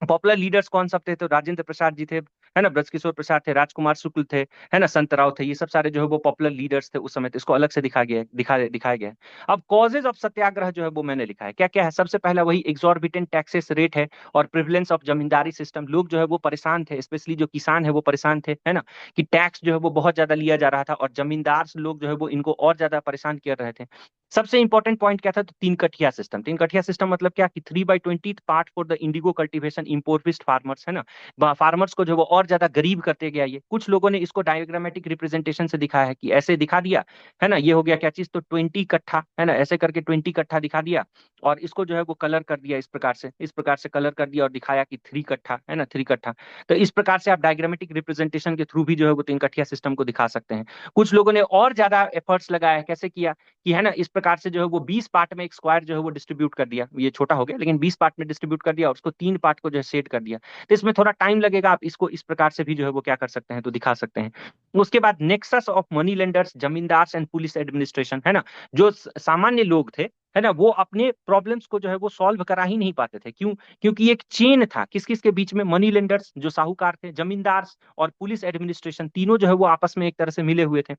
पॉपुलर लीडर्स कौन सब थे, तो राजेंद्र प्रसाद जी थे, है ना, ब्रजकिशोर प्रसाद थे, राजकुमार शुक्ल थे, है ना, संत राव थे, ये सब सारे जो है वो पॉपुलर लीडर्स थे उस समय। तो इसको अलग से दिखाया गया है। अब कॉजेज ऑफ सत्याग्रह जो है वो मैंने लिखा है, क्या क्या है। सबसे पहला वही एग्जॉर्बिटेंट टैक्सेस रेट है और प्रिविलेंस ऑफ जमींदारी सिस्टम। लोग जो है वो परेशान थे, स्पेशली जो किसान है वो परेशान थे, है ना, कि टैक्स जो है वो बहुत ज्यादा लिया जा रहा था, और जमींदार लोग जो है वो इनको और ज्यादा परेशान कर रहे थे। सबसे इंपॉर्टेंट पॉइंट क्या था, तो तीन कठिया सिस्टम। तीन कठिया सिस्टम मतलब क्या कि 3/20 part for the indigo cultivation impoverished farmers, है ना, फार्मर्स को जो वो और ज्यादा गरीब करते गया। ये कुछ लोगों ने इसको डायग्रामेटिक रिप्रेजेंटेशन से दिखाया है कि ऐसे दिखा दिया, है ना, ये हो गया क्या चीज, तो 20 कट्ठा, है ना, ऐसे करके 20 कट्ठा दिखा दिया, और इसको जो है वो कलर कर दिया, इस प्रकार से कलर कर दिया और दिखाया कि 3 कट्ठा, है ना, 3 कट्ठा। तो इस प्रकार से आप डायग्रामेटिक रिप्रेजेंटेशन के थ्रू भी जो है वो 3 कठिया सिस्टम को दिखा सकते हैं। कुछ लोगों ने और ज्यादा एफर्ट्स लगाया, कैसे किया कि, है ना, इस प्रकार से जो है वो 20 पार्ट में एक स्क्वायर जो है वो डिस्ट्रीब्यूट कर दिया, ये छोटा हो गया लेकिन 20 पार्ट में डिस्ट्रीब्यूट कर दिया, और उसको 3 पार्ट को जो है सेट कर दिया। तो इसमें थोड़ा टाइम लगेगा, आप इसको इस प्रकार से भी जो है वो क्या कर सकते हैं, तो दिखा सकते हैं। उसके बाद nexus of money lenders, zamindars and police administration, है ना, जो सामान्य लोग थे, है ना, वो अपने प्रॉब्लम्स को जो है वो सॉल्व करा ही नहीं पाते थे। क्यों? क्योंकि एक चेन था किस किस के बीच में, मनी लेंडर्स जो साहूकार थे, जमींदार और पुलिस एडमिनिस्ट्रेशन, तीनों जो है वो आपस में एक तरह से मिले हुए थे।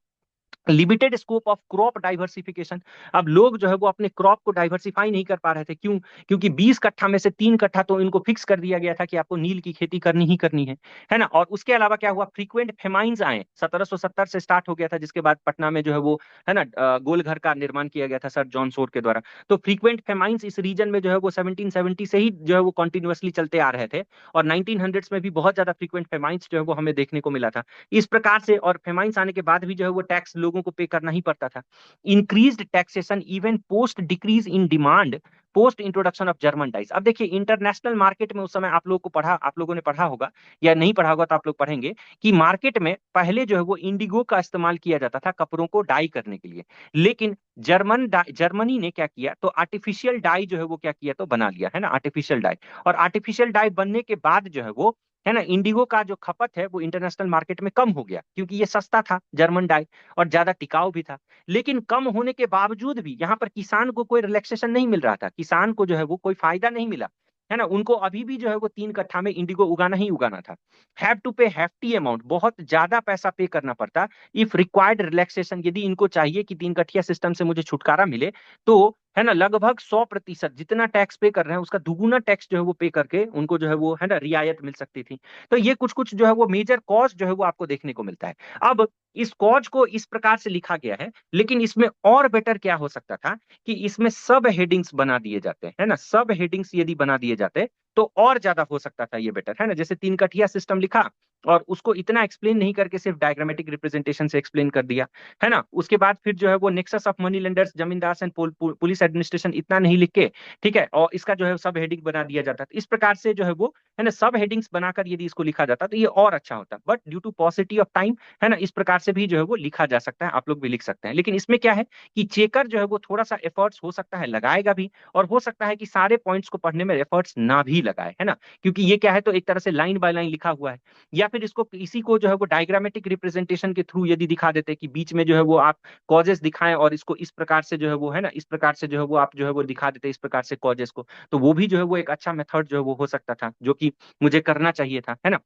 Limited scope of crop diversification, अब लोग जो है वो अपने क्रॉप को डाइवर्सिफाई नहीं कर पा रहे थे। क्यों? क्योंकि 20 कट्ठा में से 3 कट्ठा तो इनको फिक्स कर दिया गया था कि आपको नील की खेती करनी ही करनी है ना। और उसके अलावा क्या हुआ, फ्रीक्वेंट फेमाइंस आए, 1770 से स्टार्ट हो गया था, जिसके बाद पटना में जो है वो, है ना, गोलघर का निर्माण किया गया था सर जॉन सोर के द्वारा। तो फ्रीक्वेंट फेमाइंस इस रीजन में जो है वो 1770 से ही जो है वो कंटिन्यूअसली चलते आ रहे थे, और 1900s में भी बहुत ज्यादा फ्रीक्वेंट फेमाइंस जो है वो हमें देखने को मिला था। इस प्रकार से, और फेमाइंस आने के बाद भी जो है वो टैक्स लोगों को पे करना ही पड़ता था। Increased taxation even post decrease in demand post introduction of German dice. अब देखिए इंटरनेशनल मार्केट में उस समय आप लोगों ने पढ़ा होगा, या नहीं पढ़ा होगा तो आप लोग पढ़ेंगे कि मार्केट में पहले जो है वो इंडिगो का इस्तेमाल किया जाता था कपड़ों को डाई करने के लिए। लेकिन जर्मनी ने क्या किया, तो आर्टिफिशियल डाई जो है वो क्या किया, तो बना लिया, है ना, आर्टिफिशियल डाई। और आर्टिफिशियल डाई बनने के बाद जो है वो, है ना, इंडिगो का जो खपत है वो इंटरनेशनल मार्केट में कम हो गया, क्योंकि ये सस्ता था जर्मन डाई, और ज्यादा टिकाऊ भी था। लेकिन कम होने के बावजूद भी यहाँ पर किसान को कोई रिलैक्सेशन नहीं मिल रहा था, किसान को जो है वो कोई फायदा नहीं मिला, है ना। उनको अभी भी जो है वो 3 कट्ठा में इंडिगो उगाना ही उगाना था। हैव टू पे हैफ्टी अमाउंट, बहुत ज्यादा पैसा पे करना पड़ता, इफ रिक्वायर्ड रिलैक्सेशन, यदि इनको चाहिए कि 3 कट्ठिया सिस्टम से मुझे छुटकारा मिले, तो, है ना, लगभग 100% जितना टैक्स पे कर रहे हैं उसका दुगुना टैक्स जो है वो पे करके उनको जो है वो, है ना, रियायत मिल सकती थी। तो ये कुछ कुछ जो है वो मेजर कॉज जो है वो आपको देखने को मिलता है। अब इस कॉज को इस प्रकार से लिखा गया है, लेकिन इसमें और बेटर क्या हो सकता था कि इसमें सब हेडिंग्स बना दिए जाते, है ना, सब हेडिंग्स यदि बना दिए जाते तो और ज्यादा हो सकता था ये बेटर, है ना। जैसे 3 कठिया सिस्टम लिखा और उसको इतना एक्सप्लेन नहीं करके सिर्फ डायग्रामेटिक रिप्रेजेंटेशन से एक्सप्लेन कर दिया, है ना। उसके बाद फिर जो है वो नेक्सस ऑफ मनी लेंडर्स, जमींदार एंड पुलिस एडमिनिस्ट्रेशन इतना नहीं लिख के, ठीक है, और इसका जो है सब हेडिंग बना दिया जाता है। इस प्रकार से जो है वो, है ना, सब हेडिंग्स बनाकर यदि इसको लिखा जाता तो ये और अच्छा होता, but due to paucity of time, है ना, इस प्रकार से भी जो है वो लिखा जा सकता है, आप लोग भी लिख सकते हैं। लेकिन इसमें क्या है कि चेकर जो है वो थोड़ा सा एफर्ट्स हो सकता है लगाएगा भी, और हो सकता है कि सारे पॉइंट्स को पढ़ने में एफर्ट्स ना भी ही लगाए, है ना, क्योंकि ये क्या है, तो एक तरह से लाइन बाय लाइन लिखा हुआ है। या फिर इसको इसी को जो है वो डायग्रामेटिक रिप्रेजेंटेशन के थ्रू यदि दिखा देते कि बीच में जो है वो आप कॉजेस दिखाएं और इसको इस प्रकार से जो है वो, है ना, इस प्रकार से जो है वो आप जो है वो दिखा देते इस प्रकार से कॉजेस को, तो वो भी जो है वो एक अच्छा मेथड जो है वो हो सकता था, जो कि मुझे करना चाहिए था, है ना।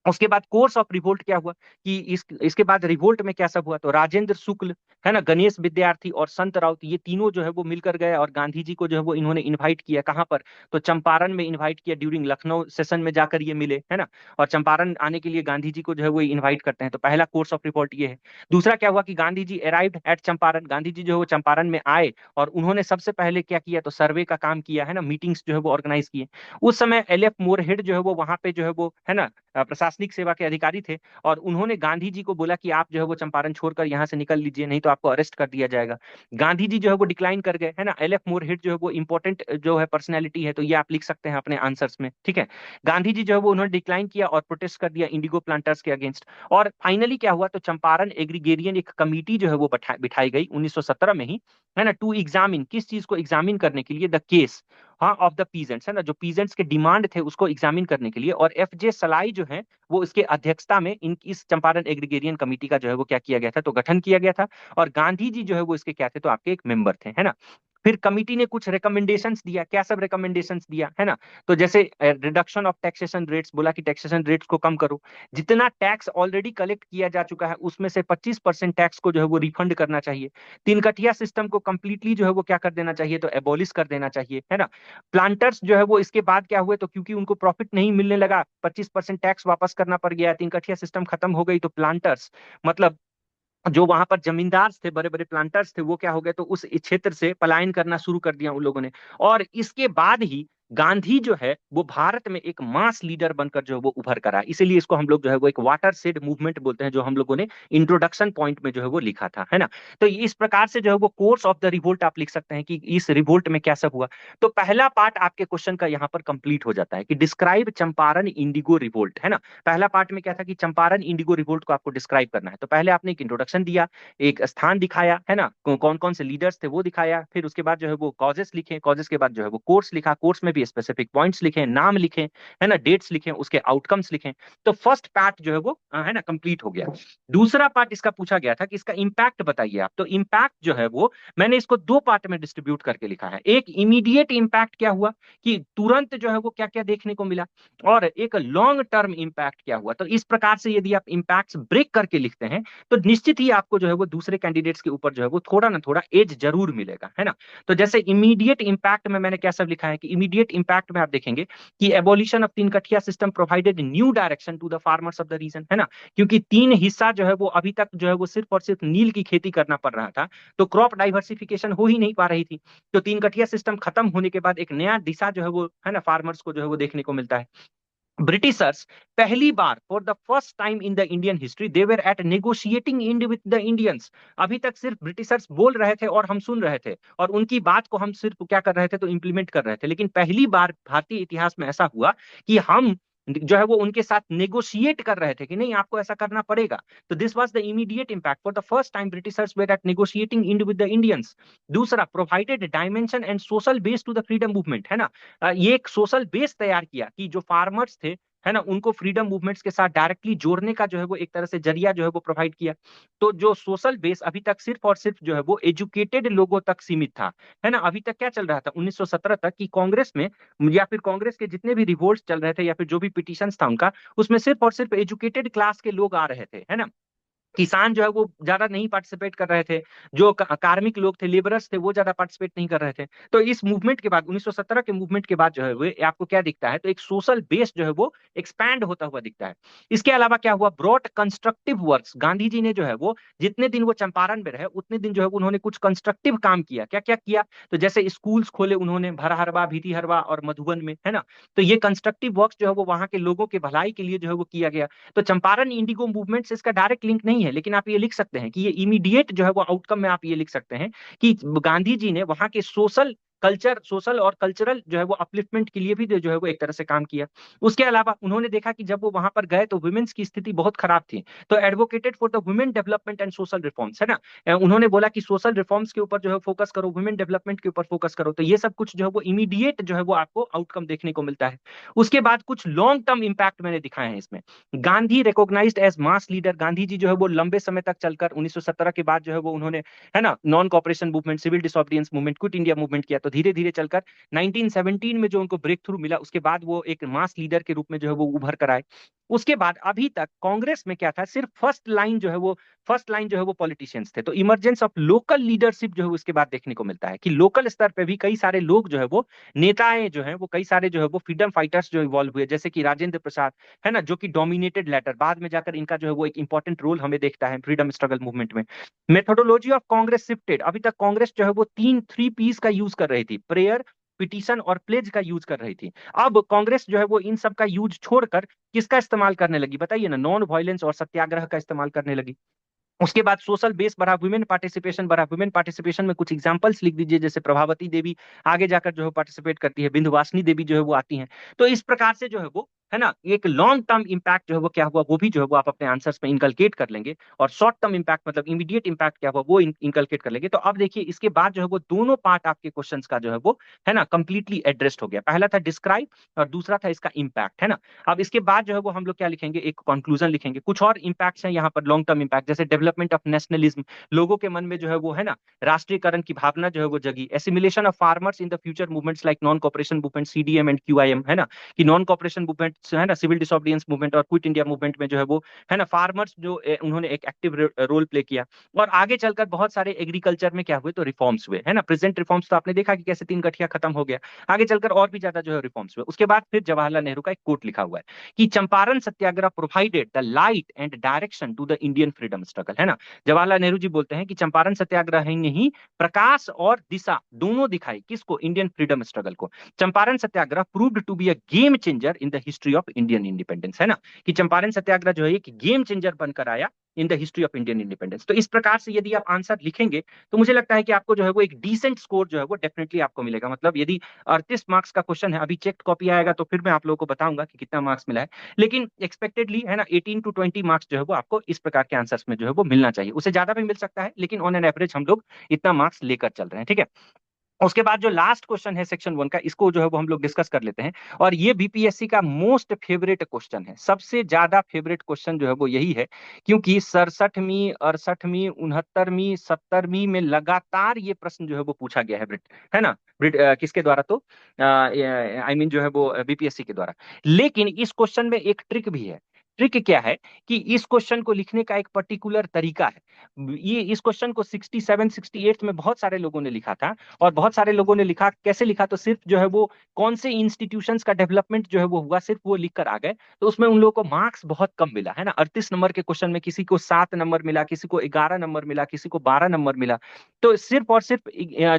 उसके बाद कोर्स ऑफ रिवोल्ट क्या हुआ कि इसके बाद रिवोल्ट में क्या सब हुआ, तो राजेंद्र शुक्ल, है ना, गणेश विद्यार्थी और संत राउत, ये तीनों जो है वो मिलकर गए और गांधी जी को जो है वो इन्होंने इनवाइट किया, कहाँ पर, तो चंपारण में इनवाइट किया, ड्यूरिंग लखनऊ सेशन में जाकर ये मिले, है ना। और चंपारण आने के लिए गांधी जी को जो है वो इनवाइट करते हैं, तो पहला कोर्स ऑफ रिवोल्ट ये है। दूसरा क्या हुआ कि गांधी जी अराइव्ड एट चंपारण, गांधी जी जो है वो चंपारण में आए और उन्होंने सबसे पहले क्या किया, तो सर्वे का काम किया, है ना, मीटिंग्स जो है वो ऑर्गेनाइज किए। उस समय LF मोरहेड जो है वो वहां पे जो है वो, है ना, प्रशासनिक सेवा के अधिकारी थे, और उन्होंने गांधी जी को बोला कि आप जो है वो चंपारण छोड़कर यहाँ से निकल लीजिए, नहीं तो आपको अरेस्ट कर दिया जाएगा। गांधी जी जो है वो डिक्लाइन कर गए, है ना। LF मोरहेड जो है वो इंपॉर्टेंट जो है पर्सनैलिटी है, तो ये आप लिख सकते हैं अपने आंसर्स में, ठीक है। गांधी जी जो है वो उन्होंने डिक्लाइन किया और प्रोटेस्ट कर दिया इंडिगो प्लांटर्स के अगेंस्ट। और फाइनली क्या हुआ, तो चंपारण एग्रीगेरियन एक कमिटी जो है वो बिठाई गई 1917 में ही, है ना, टू एग्जामिन, किस चीज को एग्जामिन करने के लिए, द केस, हाँ, ऑफ द पीजेंट्स, है ना, जो पीजेंट्स के डिमांड थे उसको एग्जामिन करने के लिए। और FJ सलाई जो है वो इसके अध्यक्षता में इस चंपारण एग्रीगेरियन कमेटी का जो है वो क्या किया गया था, तो गठन किया गया था। और गांधी जी जो है वो इसके क्या थे, तो आपके एक मेंबर थे, है ना। फिर कमिटी ने कुछ रिकमेंडेशंस दिया, क्या सब रिकमेंडेशंस दिया, है ना, तो जैसे रिडक्शन ऑफ टैक्सेशन रेट्स, बोला कि टैक्सेशन रेट्स को कम करो, जितना टैक्स ऑलरेडी कलेक्ट किया जा चुका है उसमें से 25% टैक्स को जो है वो रिफंड करना चाहिए। तीन कठिया सिस्टम को कंप्लीटली जो है वो क्या कर देना चाहिए, तो एबॉलिश कर देना चाहिए, है ना। प्लांटर्स जो है वो इसके बाद क्या हुए, तो क्योंकि उनको प्रॉफिट नहीं मिलने लगा, 25% टैक्स वापस करना पड़ गया, तीन कठिया सिस्टम खत्म हो गई, तो प्लांटर्स मतलब जो वहां पर जमींदार थे, बड़े बड़े प्लांटर्स थे, वो क्या हो गए, तो उस क्षेत्र से पलायन करना शुरू कर दिया उन लोगों ने। और इसके बाद ही गांधी जो है वो भारत में एक मास लीडर बनकर जो है वो उभर कर आया, इसीलिए इसको हम लोग जो है वो एक वाटर शेड मूवमेंट बोलते हैं, जो हम लोगों ने इंट्रोडक्शन पॉइंट में जो है वो लिखा था, है ना। तो इस प्रकार से जो है वो कोर्स ऑफ द रिवोल्ट आप लिख सकते हैं कि इस रिवोल्ट में क्या सब हुआ। तो पहला पार्ट आपके क्वेश्चन का यहाँ पर कंप्लीट हो जाता है कि डिस्क्राइब चंपारण इंडिगो रिवोल्ट, है ना। पहला पार्ट में क्या था कि चंपारण इंडिगो रिवोल्ट को आपको डिस्क्राइब करना है, तो पहले आपने एक इंट्रोडक्शन दिया, एक स्थान दिखाया, है ना, कौन कौन से लीडर्स थे वो दिखाया, फिर उसके बाद जो है वो कॉजेस लिखे, कॉजेस के बाद जो है वो कोर्स लिखा, कोर्स में भी स्पेसिफिक पॉइंट्स लिखे, नाम लिखे, है ना, डेट्स लिखे, उसके आउटकम्स लिखे। तो फर्स्ट पार्ट जो है वो है ना कंप्लीट हो गया। दूसरा पार्ट इसका पूछा गया था कि इसका इम्पैक्ट बताइए आप, तो इम्पैक्ट जो है वो मैंने इसको दो पार्ट में डिस्ट्रीब्यूट करके लिखा है। एक इमीडिएट इम्पैक्ट क्या हुआ कि तुरंत जो है वो क्या क्या देखने को मिला, और एक लॉन्ग टर्म इम्पैक्ट क्या हुआ। तो इस प्रकार से यदि आप इम्पैक्ट्स ब्रेक करके लिखते हैं तो निश्चित ही आपको जो है वो दूसरे कैंडिडेट्स के ऊपर जो है वो थोड़ा ना थोड़ा एज जरूर मिलेगा, है ना। तो जैसे इमीडिएट इंपैक्ट में मैंने क्या सब लिखा है कि इमीडिएट इंपैक्ट में आप देखेंगे कि एबोलिशन ऑफ तीन कठिया system provided new direction to the farmers of the region, है ना, क्योंकि तीन हिस्सा जो है वो अभी तक जो है वो सिर्फ और सिर्फ नील की खेती करना पड़ रहा था, तो क्रॉप डाइवर्सिफिकेशन हो ही नहीं पा रही थी। तो तीन कठिया सिस्टम खत्म होने के बाद एक नया दिशा जो है वो, है ना, फार्मर्स को जो है वो देखने को मिलता है। ब्रिटिशर्स पहली बार for the first time in the Indian history they were at negotiating and with the Indians. अभी तक सिर्फ ब्रिटिशर्स बोल रहे थे और हम सुन रहे थे, और उनकी बात को हम सिर्फ क्या कर रहे थे, तो इंप्लीमेंट कर रहे थे। लेकिन पहली बार भारतीय इतिहास में ऐसा हुआ कि हम जो है वो उनके साथ नेगोशिएट कर रहे थे कि नहीं आपको ऐसा करना पड़ेगा। तो this was the immediate impact, for the first time britishers were at negotiating and with the Indians. दूसरा, provided dimension and social base to the freedom movement, है ना। ये एक सोशल बेस तैयार किया कि जो फार्मर्स थे, है ना, उनको फ्रीडम मूवमेंट्स के साथ डायरेक्टली जोड़ने का जो है वो एक तरह से जरिया जो है वो प्रोवाइड किया। तो जो सोशल बेस अभी तक सिर्फ और सिर्फ जो है वो एजुकेटेड लोगों तक सीमित था, है ना। अभी तक क्या चल रहा था 1917 तक कि कांग्रेस में या फिर कांग्रेस के जितने भी रिवोल्ट चल रहे थे या फिर जो भी पिटिशंस था उनका, उसमें सिर्फ और सिर्फ एजुकेटेड क्लास के लोग आ रहे थे, है ना। किसान जो है वो ज्यादा नहीं पार्टिसिपेट कर रहे थे, जो कार्मिक लोग थे, लेबरर्स थे, वो ज्यादा पार्टिसिपेट नहीं कर रहे थे। तो इस मूवमेंट के बाद 1917 के मूवमेंट के बाद जो है वो आपको क्या दिखता है, तो एक सोशल बेस जो है वो एक्सपैंड होता हुआ दिखता है। इसके अलावा क्या हुआ, brought constructive works, Gandhi ji ने जो है वो जितने दिन वो चंपारण में रहे उतने दिन जो है उन्होंने कुछ कंस्ट्रक्टिव काम किया। क्या क्या किया, तो जैसे स्कूल्स खोले उन्होंने भरहरवा, भीतिहरवा और मधुबन में, है ना। तो ये कंस्ट्रक्टिव वर्क्स जो है वो वहां के लोगों के भलाई के लिए जो है वो किया गया। तो चंपारण इंडिगो मूवमेंट से इसका डायरेक्ट लिंक नहीं है, लेकिन आप ये लिख सकते हैं कि ये इमीडिएट जो है वो आउटकम में आप ये लिख सकते हैं कि गांधी जी ने वहां के सोशल कल्चर, सोशल और कल्चरल जो है वो अपलिफ्टमेंट के लिए भी जो है वो एक तरह से काम किया। उसके अलावा उन्होंने देखा कि जब वो वहां पर गए तो वुमेन्स की स्थिति बहुत खराब थी, तो advocated for the women development and social reforms, है ना। उन्होंने बोला कि सोशल रिफॉर्म्स के ऊपर जो है फोकस करो, वुमेन डेवलपमेंट के ऊपर फोकस करो। तो ये सब कुछ जो है वो इमीडिएट जो है वो आपको आउटकम देखने को मिलता है। उसके बाद कुछ लॉन्ग टर्म इंपैक्ट मैंने दिखाए हैं इसमें। Gandhi recognised as mass leader, Gandhi ji जो है वो लंबे समय तक चलकर 1917 के बाद जो है वो उन्होंने, है ना, non cooperation movement, civil disobedience movement, quit India movement किया। तो धीरे धीरे चलकर 1917 में जो उनको ब्रेक थ्रू मिला, उसके बाद वो एक मास लीडर के रूप में जो है वो उभर कर आए। उसके बाद अभी तक कांग्रेस में क्या था, सिर्फ फर्स्ट लाइन जो है वो पॉलिटिशियंस थे। तो इमरजेंस ऑफ लोकल लीडरशिप जो है उसके बाद देखने को मिलता है कि लोकल स्तर पे भी कई सारे लोग जो है वो नेताएं जो है वो कई सारे जो है वो फ्रीडम फाइटर्स जो इवॉल्व हुए, जैसे कि राजेंद्र प्रसाद, है ना, जो कि डोमिनेटेड लेटर, बाद में जाकर इनका जो है वो एक इंपॉर्टेंट रोल हमें देखता है फ्रीडम स्ट्रगल मूवमेंट में। मेथोडोलॉजी ऑफ कांग्रेस शिफ्टेड, अभी तक कांग्रेस जो है वो तीन थ्री पीस का यूज कर रही थी, प्रेयर, पिटीशन और प्लेज का यूज कर रही थी। अब कांग्रेस जो है वो इन सब का यूज छोड़कर किसका इस्तेमाल करने लगी, बताइए ना, नॉन वायलेंस और सत्याग्रह का इस्तेमाल करने लगी। उसके बाद सोशल बेस बढ़ा, वुमेन पार्टिसिपेशन बढ़ा। वुमेन पार्टिसिपेशन में कुछ एग्जांपल्स लिख दीजिए, जैसे प्रभावती देवी आगे जाकर जो है पार्टिसिपेट करती है, विंध्यवासिनी देवी जो है वो आती हैं। तो इस प्रकार से जो है वो, है ना, एक लॉन्ग टर्म इंपैक्ट जो है वो क्या हुआ, वो भी जो है वो आप अपने आंसर्स में इनकलकेट कर लेंगे। और शॉर्ट टर्म इंपैक्ट मतलब इमीडिएट इंपैक्ट क्या हुआ वो इनकलकेट कर लेंगे। तो अब देखिए इसके बाद जो है वो दोनों पार्ट आपके क्वेश्चंस का जो है वो, है ना, कंप्लीटली एड्रेस्ड हो गया। पहला था डिस्क्राइब और दूसरा था इसका इंपैक्ट, है ना। अब इसके बाद जो है वो हम लोग क्या लिखेंगे, एक कंक्लूजन लिखेंगे। कुछ और इंपैक्ट्स हैं यहाँ पर लॉन्ग टर्म इंपैक्ट, जैसे डेवलपमेंट ऑफ नेशनलिज्म, लोगों के मन में जो है वो, है ना, राष्ट्रीयकरण की भावना जो है वो जगी। Assimilation of farmers in the future movements like non cooperation movement, CDM and QIM, है ना, कि नॉन कॉपरेशन मूवमेंट, है ना, सिविल डिसोबीडियंस मूवमेंट और क्विट इंडिया मूवमेंट में जो है वो, है ना, फार्मर्स जो उन्होंने एक एक्टिव रोल प्ले किया। और आगे चलकर बहुत सारे एग्रीकल्चर में क्या हुए, तो रिफॉर्म्स हुए, है ना। प्रेजेंट रिफॉर्म्स तो आपने देखा कि कैसे तीन गठिया खत्म हो गया, आगे चलकर और भी ज्यादा जो है रिफॉर्म्स हुए। उसके बाद फिर जवाहरलाल नेहरू का एक कोट लिखा हुआ है कि Champaran Satyagraha provided the light and direction to the Indian freedom struggle, है ना। जवाहरलाल नेहरू जी बोलते हैं कि चंपारण सत्याग्रह ही नहीं, प्रकाश और दिशा दोनों दिखाई किसको, इंडियन फ्रीडम स्ट्रगल को। Champaran Satyagraha proved to be a game changer in the history of Indian independence, है ना, कि चंपारण सत्याग्रह जो है एक गेम चेंजर बनकर आया इन the history of Indian independence. तो इस प्रकार से यदि आप आंसर लिखेंगे तो मुझे लगता है कि आपको जो है वो एक डिसेंट स्कोर जो है वो डेफिनेटली आपको मिलेगा। मतलब यदि 38 मार्क्स का क्वेश्चन है, अभी चेक कॉपी आएगा तो फिर मैं आप लोगों को बताऊंगा कि कितना मार्क्स मिला है, लेकिन एक्सपेक्टेडली, है ना, 18 to 20 मार्क्स जो है वो आपको इस प्रकार के आंसर्स में जो है वो मिलना चाहिए। उससे ज्यादा भी मिल सकता है, लेकिन ऑन एन एवरेज हम लोग इतना मार्क्स लेकर चल रहे हैं, ठीक है। उसके बाद जो लास्ट क्वेश्चन है सेक्शन 1 का, इसको जो है वो हम लोग डिस्कस कर लेते हैं। और ये बीपीएससी का मोस्ट फेवरेट क्वेश्चन है, सबसे ज्यादा फेवरेट क्वेश्चन जो है वो यही है, क्योंकि 67वीं 68वीं 69वीं 70वीं में लगातार ये प्रश्न जो है वो पूछा गया है है ना, किसके द्वारा, तो आई मीन जो है वो बीपीएससी के द्वारा। लेकिन इस क्वेश्चन में एक ट्रिक भी है। ट्रिक क्या है कि इस क्वेश्चन को लिखने का एक पर्टिकुलर तरीका है। ये इस क्वेश्चन को 67 68 में बहुत सारे लोगों ने लिखा था, और बहुत सारे लोगों ने लिखा, कैसे लिखा, तो सिर्फ जो है वो कौन से इंस्टीट्यूशंस का डेवलपमेंट जो है वो हुआ, सिर्फ वो लिख कर आ गए। तो उसमें उन लोगों को मार्क्स बहुत कम मिला, है ना। 38 नंबर के क्वेश्चन में किसी को 7 नंबर मिला, किसी को 11 नंबर मिला, किसी को 12 नंबर मिला। तो सिर्फ और सिर्फ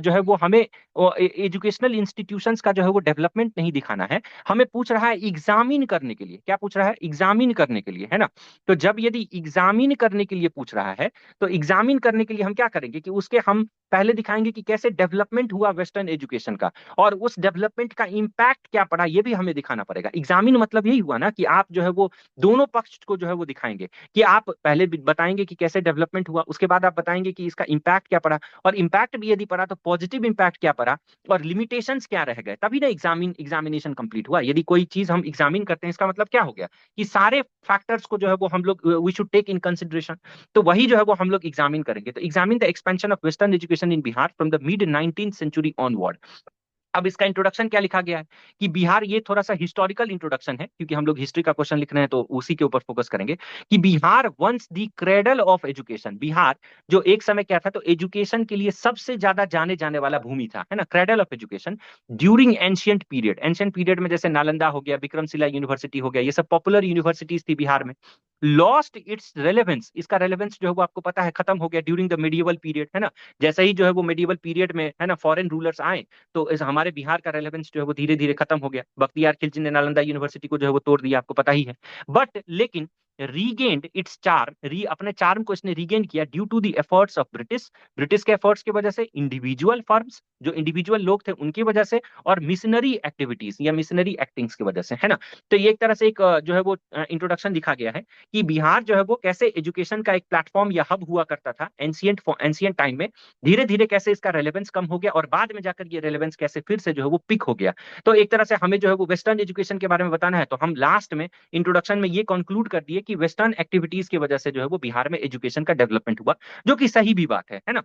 जो है वो हमें एजुकेशनल इंस्टीट्यूशंस का जो है वो डेवलपमेंट नहीं दिखाना है, हमें पूछ रहा है एग्जामिन करने के लिए। क्या पूछ रहा है, एग्जामिन करने के लिए, है ना। तो जब यदि एग्जामिन करने के लिए पूछ रहा है, तो एग्जामिन करने के लिए हम क्या करेंगे कि उसके हम पहले दिखाएंगे कि कैसे डेवलपमेंट हुआ वेस्टर्न एजुकेशन का, और उस डेवलपमेंट का इंपैक्ट क्या पड़ा ये भी हमें दिखाना पड़ेगा। एग्जामिन मतलब यही हुआ ना कि आप जो है वो दोनों पक्ष को जो है वो दिखाएंगे, कि आप पहले बताएंगे कि कैसे डेवलपमेंट हुआ, उसके बाद आप बताएंगे कि इसका इंपैक्ट क्या पड़ा, और इंपैक्ट भी यदि पड़ा तो पॉजिटिव इंपैक्ट क्या पड़ा, और लिमिटेशंस क्या रह गए, तभी ना एग्जामिनेशन कंप्लीट हुआ। यदि कोई चीज हम एग्जामिन करते हैं, इसका मतलब क्या हो गया कि सारे फैक्टर्स को जो है वो हम लोग we should take in consideration. तो वही जो है वो हम लोग एग्जामिन करेंगे। तो examine the expansion of western education in Bihar from the mid 19th century onward. अब इसका इंट्रोडक्शन क्या लिखा गया है कि बिहार, ये थोड़ा सा हिस्टोरिकल इंट्रोडक्शन है, क्योंकि हम लोग हिस्ट्री का क्वेश्चन लिख रहे हैं तो उसी के ऊपर फोकस करेंगे कि Bihar once the cradle of education. Bihar जो एक समय क्या था, तो एजुकेशन के लिए सबसे ज्यादा जाने जाने वाला भूमि था, है ना, cradle of education during ancient period. Ancient period में जैसे नालंदा हो गया, विक्रमशिला यूनिवर्सिटी हो गया, ये सब पॉपुलर यूनिवर्सिटीज थी बिहार में। लॉस्ट इट्स रेलेवेंस, इसका रेलेवेंस जो है वो आपको पता है खत्म हो गया ड्यूरिंग द मेडिएवल पीरियड, है ना। जैसे ही जो है वो मेडिएवल पीरियड में, है ना, फॉरेन रूलर्स आए, तो इस हमारे बिहार का रेलेवेंस जो है वो धीरे धीरे खत्म हो गया। बख्तियार खिलजी ने नालंदा यूनिवर्सिटी को जो है वो तोड़ दिया, आपको पता ही है। बट लेकिन रीगेन्ड इट्स चार्म, अपने चार्म को इसने रीगेन किया due to the efforts of British, British के एफर्ट्स की वजह से, इंडिविजुअल फर्म्स, जो इंडिविजुअल लोग थे उनकी वजह से, और मिशनरी एक्टिविटीज या मिशनरी एक्टिंग्स की वजह से, है ना। तो ये एक तरह से एक जो है वो इंट्रोडक्शन लिखा गया है कि बिहार जो है वो कैसे एजुकेशन का एक प्लेटफॉर्म या हब हुआ करता था एंशियंट टाइम में, धीरे धीरे कैसे इसका रेलेवेंस कम हो गया और बाद में जाकर ये रेलेवेंस कैसे फिर से जो है वो पिक हो गया। तो एक तरह से हमें जो है वो वेस्टर्न एजुकेशन के बारे में बताना है, तो हम लास्ट में इंट्रोडक्शन में ये कंक्लूड कर दिए कि वेस्टर्न एक्टिविटीज की वजह से जो है वो बिहार में एजुकेशन का डेवलपमेंट हुआ, जो कि सही भी बात है ना।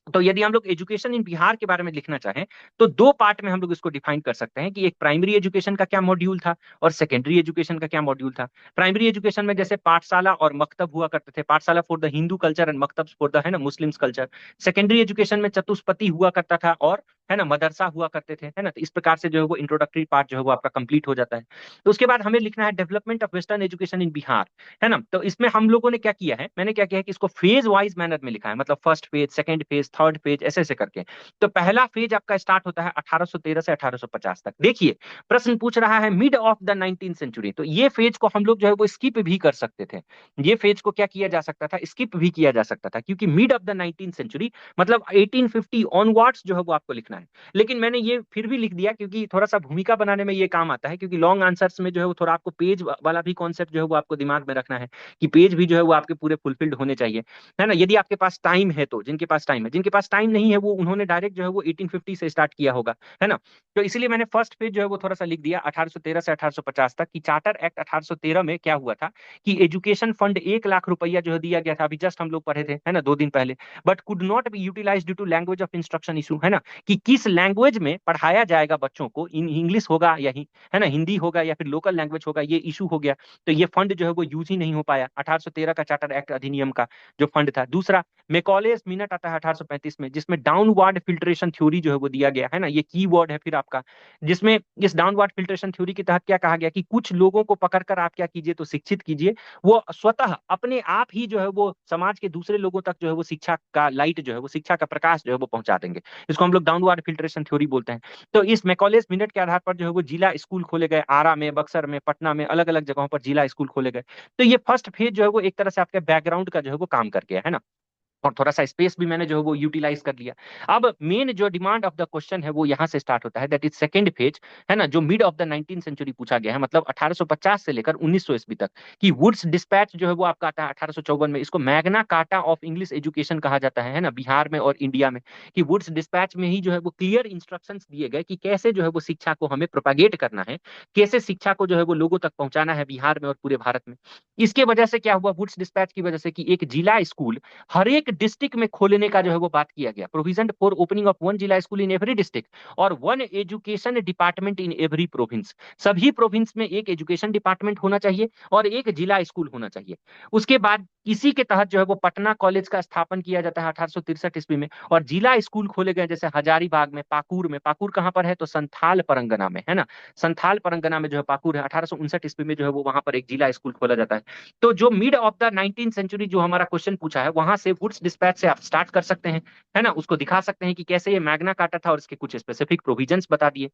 तो यदि हम लोग एजुकेशन इन बिहार के बारे में लिखना चाहें तो दो पार्ट में हम लोग इसको डिफाइन कर सकते हैं कि एक प्राइमरी एजुकेशन का क्या मॉड्यूल था और सेकेंडरी एजुकेशन का क्या मॉड्यूल था। प्राइमरी एजुकेशन में जैसे पाठशाला और मकतब हुआ करते थे, पाठशाला for the Hindu culture and मकतब फॉर द, है ना, मुस्लिम्स कल्चर। सेकेंडरी एजुकेशन में चतुष्पति हुआ करता था और, है ना, मदरसा हुआ करते थे, है ना। तो इस प्रकार से जो है वो इंट्रोडक्टरी पार्ट जो है वो आपका कंप्लीट हो जाता है। तो उसके बाद हमें लिखना है development of western education in Bihar, है ना। तो इसमें हम लोगों ने क्या किया है, मैंने क्या किया है कि इसको फेज वाइज मैनर में लिखा है, मतलब first phase, second phase, third phase, ऐसे ऐसे करके। तो पहला फेज आपका स्टार्ट होता है 1813 से 1850 तक। देखिए, प्रश्न पूछ रहा है mid of the 19th century, तो ये फेज को हम लोग जो है वो स्किप भी कर सकते थे। ये फेज को क्या किया जा सकता था, स्किप भी किया जा सकता था, क्योंकि mid of the 19th century मतलब 1850 ऑनवर्ड्स जो है वो आपको लिखना है। लेकिन मैंने ये फिर भी लिख दिया क्योंकि थोड़ा सा भूमिका बनाने में ये काम आता है, क्योंकि लॉन्ग आंसर्स में जो है वो थोड़ा आपको पेज वाला भी कॉन्सेप्ट जो है वो आपको दिमाग में रखना है कि पेज भी जो है वो आपके पूरे फुलफिल्ड होने चाहिए, है ना। यदि आपके पास टाइम है तो, जिनके पास टाइम है, जिनके पास टाइम नहीं है वो उन्होंने डायरेक्ट जो है वो 1850 से स्टार्ट किया होगा, है ना। तो इसीलिए मैंने फर्स्ट पेज जो है वो थोड़ा सा लिख दिया 1813 से 1850 तक, कि चार्टर एक्ट 1813 में क्या हुआ था कि एजुकेशन फंड 1 लाख रुपया जो है दिया गया था, अभी जस्ट हम लोग पढ़े थे, है ना, 2 दिन पहले। But could not be utilize due to language of instruction issue, है ना, कि किस लैंग्वेज में पढ़ाया जाएगा बच्चों को, इन इंग्लिश होगा या है ना, हिंदी होगा या फिर लोकल लैंग्वेज होगा, ये इशू हो गया। तो ये फंड जो है वो यूज ही नहीं हो पाया 1813 का चार्टर एक्ट अधिनियम का जो फंड था। दूसरा, मैकॉलेस मिनट आता है 1835 में, जिसमें डाउनवार्ड फिल्ट्रेशन थ्योरी जो है वो दिया गया, है ना, ये की वर्ड है फिर आपका, जिसमें इस डाउनवार्ड फिल्ट्रेशन थ्योरी के तहत क्या कहा गया कि कुछ लोगों को पकड़कर आप क्या कीजिए, तो शिक्षित कीजिए, वो स्वतः अपने आप ही जो है वो समाज के दूसरे लोगों तक जो है वो शिक्षा का लाइट जो है वो, शिक्षा का प्रकाश जो है वो पहुंचा देंगे। इसको हम लोग डाउनवार्ड फिल्ट्रेशन थ्योरी बोलते हैं। तो इस मैकॉलेस मिनट के आधार पर जो है वो जिला स्कूल खोले गए, आरा में, बक्सर में, पटना में, अलग अलग जगहों पर जिला स्कूल खोले गए। तो ये फर्स्ट फेज जो है वो एक तरह से आपके बैकग्राउंड का जो है वो काम कर गया, है ना, और थोड़ा सा स्पेस भी मैंने जो है वो यूटिलाइज कर लिया। अब मेन जो डिमांड ऑफ द क्वेश्चन है वो यहाँ से स्टार्ट होता है, दैट इज सेकंड फेज, है ना, जो mid of the 19th century पूछा गया है, मतलब 1850 से लेकर 1900 ईस्वी तक, कि वुड्स डिस्पैच जो है वो आपका आता है 1854 में। इसको Magna carta of English education कहा जाता है ना, बिहार में और इंडिया में, कि वुड्स डिस्पैच में ही जो है वो क्लियर इंस्ट्रक्शंस दिए गए कि कैसे जो है वो शिक्षा को हमें प्रोपागेट करना है, कैसे शिक्षा को जो है वो लोगों तक पहुंचाना है बिहार में और पूरे भारत में। इसके वजह से क्या हुआ, वुड्स डिस्पैच की वजह से, कि एक जिला स्कूल हर एक डिस्ट्रिक्ट में खोलने का जो है वो बात किया गया, provision for opening of one जिला स्कूल इन एवरी डिस्ट्रिक्ट और one education department in every province. सभी प्रोविंस में एक एजुकेशन डिपार्टमेंट होना चाहिए और एक जिला स्कूल होना चाहिए। उसके बाद इसी के तहत जो है वो पटना कॉलेज का स्थापन किया जाता है 1863 ईस्वी में, और जिला स्कूल खोले गए जैसे हजारीबाग में, पाकुर में, पाकुर कहां पर है, तो संथाल परगना में, है ना, संथाल परगना में जो है पाकुर है, 1859 ईस्वी में जो है वो वहां पर एक जिला स्कूल खोला जाता है। तो जो mid of the 19th century जो हमारा क्वेश्चन पूछा है, वहां से वुड्स डिस्पैच से आप स्टार्ट कर सकते हैं, है ना, उसको दिखा सकते हैं कि कैसे ये मैग्ना कार्टा था और इसके कुछ स्पेसिफिक प्रोविजंस बता दिए।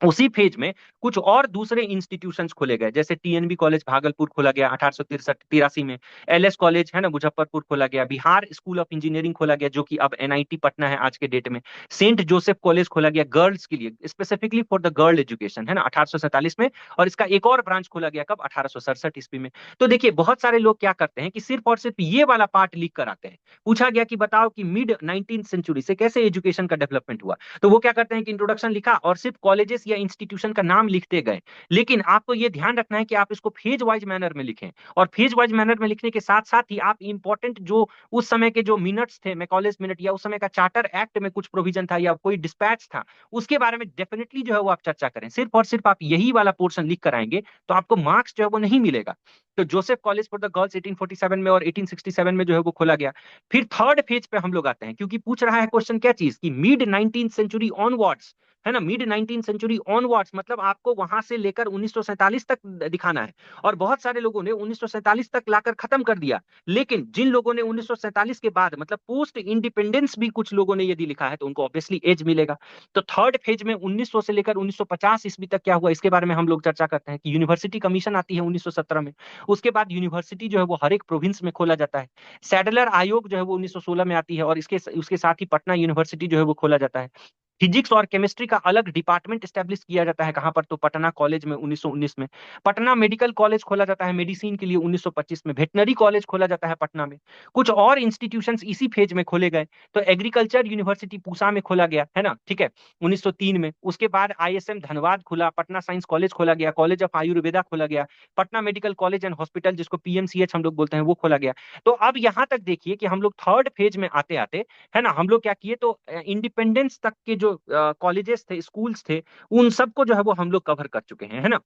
उसी फेज में कुछ और दूसरे इंस्टीट्यूशंस खोले गए, जैसे टीएनबी कॉलेज भागलपुर खोला गया 1863 में, एलएस कॉलेज, है ना, मुजफ्फरपुर खोला गया, बिहार स्कूल ऑफ इंजीनियरिंग खोला गया जो कि अब एनआईटी पटना है आज के डेट में, सेंट जोसेफ कॉलेज खोला गया गर्ल्स के लिए, specifically for the girl education, है ना, 1847 में, और इसका एक और ब्रांच खोला गया कब, 1867 ईस्वी में। तो देखिए, बहुत सारे लोग क्या करते हैं कि सिर्फ और सिर्फ ये वाला पार्ट लिख कर आते हैं। पूछा गया कि बताओ कि मिड 19th सेंचुरी से कैसे एजुकेशन का डेवलपमेंट हुआ, तो वो क्या करते हैं कि इंट्रोडक्शन लिखा और सिर्फ कॉलेजेस या इंस्टीट्यूशन का नाम लिखते गए। लेकिन आपको ये ध्यान रखना है कि आप इसको फेज वाइज मैनर में लिखें, और फेज वाइज मैनर में लिखने के साथ साथ ही आप इंपॉर्टेंट जो उस समय के जो मिनट्स थे, मैकॉलेज मिनट, या उस समय का चार्टर एक्ट में कुछ प्रोविजन था या कोई डिस्पैच था, उसके बारे में डेफिनेटली जो है वो आप चर्चा करें। सिर्फ और सिर्फ आप यही वाला पोर्शन लिख कर आएंगे तो आपको मार्क्स जो है वो नहीं मिलेगा। तो Joseph college for the girls 1847 में और 1867 में जो है वो खोला गया। फिर थर्ड फेज पे हम लोग आते हैं, क्योंकि पूछ रहा है क्वेश्चन क्या चीज, कि मिड 19th सेंचुरी ऑनवर्ड्स, है ना, मिड 19th सेंचुरी ऑनवर्ड्स, मतलब आपको वहां से लेकर 1947 तक दिखाना है। और बहुत सारे लोगों ने 1947 तक लाकर खत्म कर दिया, लेकिन जिन लोगों ने 1947 के बाद मतलब पोस्ट इंडिपेंडेंस भी कुछ लोगों ने यदि लिखा है तो उनको ऑब्वियसली एज मिलेगा। तो थर्ड फेज में 1900 से लेकर 1950 ईस्वी तक क्या हुआ, इसके बारे में हम लोग चर्चा करते हैं, कि यूनिवर्सिटी कमीशन आती है 1917 में, उसके बाद यूनिवर्सिटी जो है वो हर एक प्रोविंस में खोला जाता है। सैडलर आयोग जो है वो 1916 में आती है, और इसके उसके साथ ही पटना यूनिवर्सिटी जो है वो खोला जाता है। फिजिक्स और केमिस्ट्री का अलग डिपार्टमेंट स्टैब्लिश किया जाता है, कहां पर, तो पटना कॉलेज में 1919 में। पटना मेडिकल कॉलेज खोला जाता है मेडिसिन के लिए 1925 में। वेटनरी कॉलेज खोला जाता है पटना में। कुछ और इंस्टीट्यूशंस इसी फेज में खोले गए। तो एग्रीकल्चर यूनिवर्सिटी पूसा में खोला गया है ना, ठीक है, 1903 में। उसके बाद आईएसएम धनबाद खुला, पटना साइंस कॉलेज खोला गया, कॉलेज ऑफ आयुर्वेदा खोला गया, Patna medical college and hospital जिसको पीएमसीएच हम लोग बोलते हैं वो खोला गया। तो अब यहां तक देखिए कि हम लोग थर्ड फेज में आते आते, है ना, हम लोग क्या किए, तो इंडिपेंडेंस तक के जो कॉलेजेस थे, स्कूल्स थे, उन सबको जो है वो हम लोग कवर कर चुके हैं, है ना।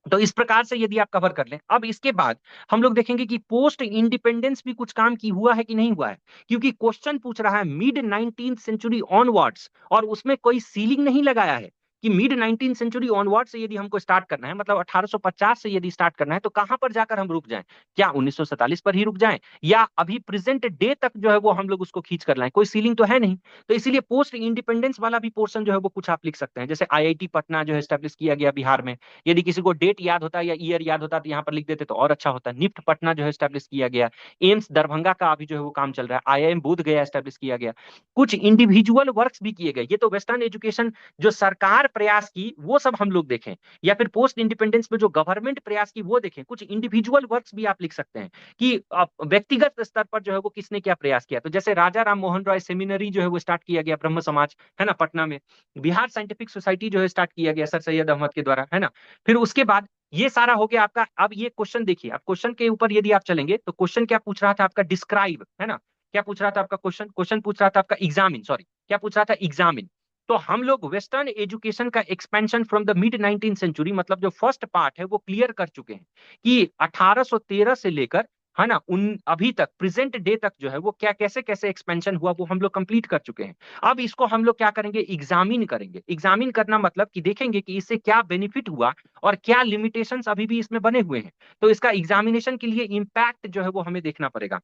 तो इस प्रकार से यदि आप कवर कर लें, अब इसके बाद हम लोग देखेंगे कि पोस्ट इंडिपेंडेंस भी कुछ काम की हुआ है कि नहीं हुआ है, क्योंकि क्वेश्चन पूछ रहा है मिड 19th सेंचुरी ऑनवर्ड्स, और उसमें कोई सीलिंग नहीं लगाया है कि मिड 19th सेंचुरी ऑनवर्ड से यदि हमको स्टार्ट करना है, मतलब 1850 से यदि स्टार्ट करना है, तो कहां पर जाकर हम रुक जाएं? क्या 1947 पर ही रुक जाएं, या अभी प्रेजेंट डे तक जो है वो हम लोग उसको खींच कर लाएं? कोई सीलिंग तो है नहीं। तो इसीलिए पोस्ट इंडिपेंडेंस वाला भी पोर्शन जो है वो कुछ आप लिख सकते हैं, जैसे आईआईटी पटना जो है स्टैब्लिश किया गया बिहार में। यदि किसी को डेट याद होता या ईयर याद होता तो यहाँ पर लिख देते तो और अच्छा होता। निफ्ट पटना जो है स्टैब्लिश किया गया। एम्स दरभंगा का अभी जो है वो काम चल रहा है। आईआईएम बोध गया स्टैब्लिश किया गया। कुछ इंडिविजुअल वर्क्स भी किए गए। ये तो वेस्टर्न एजुकेशन जो सरकार प्रयास की वो सब हम लोग देखें, या फिर पोस्ट इंडिपेंडेंस में जो गवर्नमेंट प्रयास की वो देखें। कुछ इंडिविजुअल वर्क्स भी आप लिख सकते हैं कि व्यक्तिगत स्तर पर जो है वो किसने क्या प्रयास किया। तो जैसे राजा राम मोहन रॉय सेमिनरी जो है वो स्टार्ट किया गया ब्रह्म समाज, है ना, पटना में। बिहार साइंटिफिक सोसाइटी जो है स्टार्ट किया गया सर सैयद अहमद के द्वारा, है ना। फिर उसके बाद ये सारा हो गया आपका। अब ये क्वेश्चन देखिए, अब क्वेश्चन के ऊपर यदि आप चलेंगे तो क्वेश्चन क्या पूछ रहा था आपका? डिस्क्राइब, है ना। क्या पूछ रहा था आपका क्वेश्चन? क्वेश्चन पूछ रहा था आपका एग्जामिन, सॉरी, क्या पूछ रहा था? एग्जामिन। तो हम लोग वेस्टर्न एजुकेशन का expansion from the mid 19th century, मतलब जो फर्स्ट पार्ट है वो क्लियर कर चुके हैं कि 1813 से लेकर, है ना, उन अभी तक प्रेजेंट डे तक जो है वो क्या कैसे कैसे एक्सपेंशन हुआ वो हम लोग कंप्लीट कर चुके हैं। अब इसको हम लोग क्या करेंगे? एग्जामिन करेंगे। एग्जामिन करना मतलब कि देखेंगे कि इससे क्या बेनिफिट हुआ और क्या लिमिटेशंस अभी भी इसमें बने हुए हैं। तो इसका एग्जामिनेशन के लिए इम्पैक्ट जो है वो हमें देखना पड़ेगा।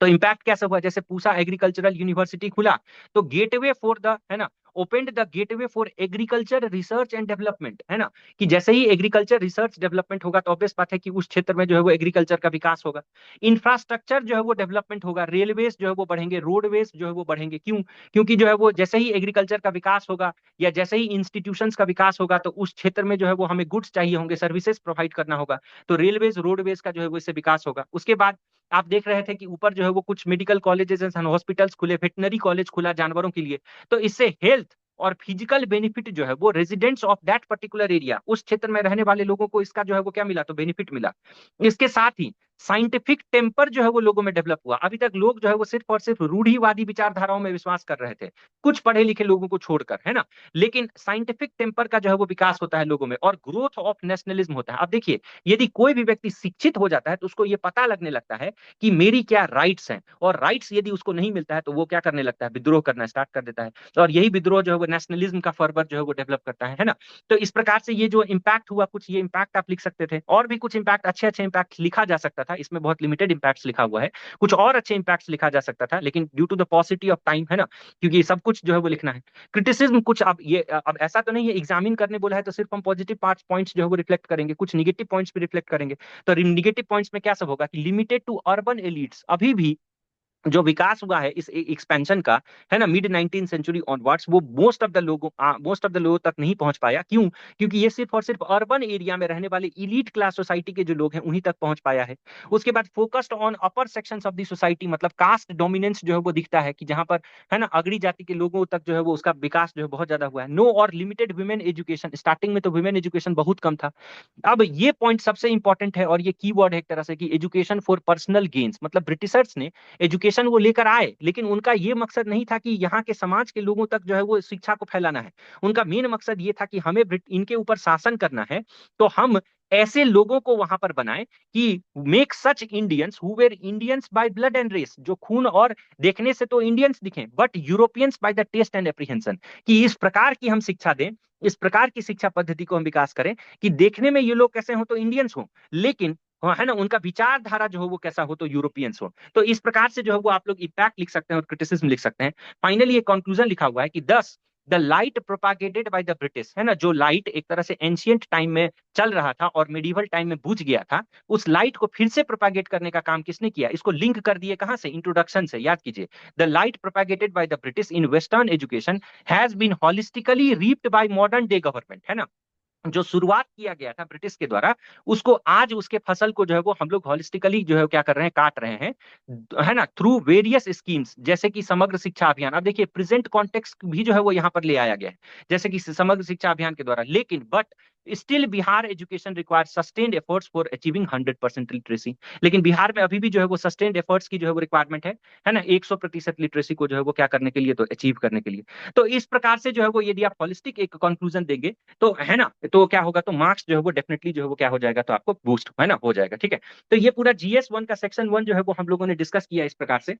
तो इम्पैक्ट कैसे हुआ? जैसे पूसा एग्रीकल्चरल यूनिवर्सिटी खुला, तो गेटवे फॉर द, है ना, opened the gateway for agriculture research and development, है ना, कि जैसे ही एग्रीकल्चर रिसर्च डेवलपमेंट होगा तो ऑब्वियस बात है कि उस क्षेत्र में जो है वो एग्रीकल्चर का विकास होगा। इंफ्रास्ट्रक्चर जो है वो डेवलपमेंट होगा, रेलवेज जो है वो बढ़ेंगे, रोडवेज जो है वो बढ़ेंगे। क्यों? क्योंकि जो है वो जैसे ही एग्रीकल्चर का विकास होगा या जैसे ही इंस्टीट्यूशंस का विकास होगा तो उस क्षेत्र में जो है वो हमें गुड्स चाहिए होंगे, सर्विसेज प्रोवाइड करना होगा। तो रेलवेज रोडवेज का जो है वो इससे विकास होगा। उसके बाद आप देख रहे थे कि ऊपर जो है वो कुछ मेडिकल कॉलेजेस एंड हॉस्पिटल्स खुले, वेटनरी कॉलेज खुला जानवरों के लिए। तो इससे हेल्थ और फिजिकल बेनिफिट जो है वो residents of that particular area, उस क्षेत्र में रहने वाले लोगों को इसका जो है वो क्या मिला? तो बेनिफिट मिला। इसके साथ ही साइंटिफिक टेम्पर जो है वो लोगों में डेवलप हुआ। अभी तक लोग जो है वो सिर्फ और सिर्फ रूढ़िवादी विचारधाराओं में विश्वास कर रहे थे, कुछ पढ़े लिखे लोगों को छोड़कर, है ना। लेकिन साइंटिफिक टेम्पर का जो है वो विकास होता है लोगों में, और ग्रोथ ऑफ नेशनलिज्म होता है। अब देखिए, यदि कोई भी व्यक्ति शिक्षित हो जाता है तो उसको ये पता लगने लगता है कि मेरी क्या राइट्स हैं, और राइट्स यदि उसको नहीं मिलता है तो वो क्या करने लगता है? विद्रोह करना स्टार्ट कर देता है। और यही विद्रोह जो है वो नेशनलिज्म का फर्वर जो है वो डेवलप करता है ना। तो इस प्रकार से ये जो इम्पैक्ट हुआ, कुछ ये इम्पैक्ट आप लिख सकते थे। और भी कुछ इम्पैक्ट, अच्छे अच्छे इम्पैक्ट लिखा जा सकता था, इसमें बहुत लिमिटेड इम्पैक्ट लिखा हुआ है। कुछ और अच्छे इम्पैक्ट लिखा जा सकता था, लेकिन due to the paucity of time, है ना, क्योंकि सब कुछ जो है वो लिखना है। क्रिटिसिज्म कुछ, अब ऐसा तो नहीं है एग्जामिन करने बोला है तो सिर्फ हम पॉजिटिव पार्ट पॉइंट्स जो है वो रिफ्लेक्ट करेंगे, कुछ निगेटिव पॉइंट्स भी रिफ्लेक्ट करेंगे। तो निगेटिव पॉइंट्स में क्या सब होगा कि लिमिटेड टू अर्बन एलिट्स, अभी भी जो विकास हुआ है इस एक्सपेंशन का, है ना, मिड 19th सेंचुरी ऑनवर्ड्स, वो मोस्ट ऑफ द लोगों तक नहीं पहुंच पाया। क्यों? क्योंकि ये सिर्फ और सिर्फ अर्बन एरिया में रहने वाले इलीट क्लास सोसाइटी के जो लोग हैं उन्हीं तक पहुंच पाया है। उसके बाद focused on upper sections of the society, मतलब कास्ट डोमिनेंस जो है वो दिखता है कि जहां पर, है ना, अगड़ी जाति के लोगों तक जो है वो उसका विकास जो है बहुत ज्यादा हुआ है। नो और लिमिटेड वुमेन एजुकेशन, स्टार्टिंग में तो वुमेन एजुकेशन बहुत कम था। अब ये पॉइंट सबसे इंपॉर्टेंट है, और ये कीवर्ड है एक तरह से कि एजुकेशन फॉर पर्सनल गेन्स, मतलब ब्रिटिशर्स ने एजुकेशन वो लेकर आए, लेकिन उनका ये मकसद नहीं था कि यहाँ के समाज के लोगों तक जो है वो शिक्षा को फैलाना है। उनका मेन मकसद ये था कि हमें इनके ऊपर शासन करना है, तो हम ऐसे लोगों को वहां पर बनाएं कि make such Indians who were Indians by blood and race, जो खून और देखने से तो इंडियंस दिखें but Europeans by the taste and apprehension, कि इस प्रकार की हम शिक्षा दें, इस प्रकार की शिक्षा पद्धति को हम विकास करें कि देखने में ये लोग कैसे हो तो इंडियंस हो, लेकिन हाँ, है ना, उनका विचारधारा जो हो वो कैसा हो तो यूरोपियंस हो। तो इस प्रकार से जो है वो आप लोग इम्पैक्ट लिख सकते हैं और क्रिटिसिज्म लिख सकते हैं। फाइनली एक कंक्लूजन लिखा हुआ है कि दस the light propagated by the British, है ना, जो लाइट एक तरह से एंशियंट टाइम में चल रहा था और मिडिवल टाइम में बुझ गया था, उस लाइट को फिर से प्रोपागेट करने का काम किसने किया? इसको लिंक कर दिए कहां से? इंट्रोडक्शन से, याद कीजिए। The light propagated by the British in western education has been holistically reaped by modern day government, है ना। जो शुरुआत किया गया था ब्रिटिश के द्वारा, उसको आज उसके फसल को जो है वो हम लोग हॉलिस्टिकली जो है क्या कर रहे हैं, काट रहे हैं, है ना, थ्रू वेरियस स्कीम्स, जैसे कि समग्र शिक्षा अभियान। अब देखिए प्रेजेंट कॉन्टेक्स्ट भी जो है वो यहाँ पर ले आया गया है, जैसे कि समग्र शिक्षा अभियान के द्वारा। लेकिन but still Bihar education require sustained efforts for achieving 100% literacy. लेकिन बिहार में अभी भी जो है वो सस्टेन्ड एफर्ट्स की जो है वो रिक्वायरमेंट है ना, 100% लिटरेसी को जो है वो क्या करने के लिए, तो अचीव करने के लिए। तो इस प्रकार से जो है वो यदि आप होलिस्टिक एक कंक्लूजन देंगे तो, है ना, तो क्या होगा, तो मार्क्स जो है वो डेफिनेटली जो है वो क्या हो जाएगा, तो आपको बूस्ट, है ना, हो जाएगा। ठीक है, तो ये पूरा GS1 का सेक्शन 1 जो है वो हम लोगों ने डिस्कस किया इस प्रकार से।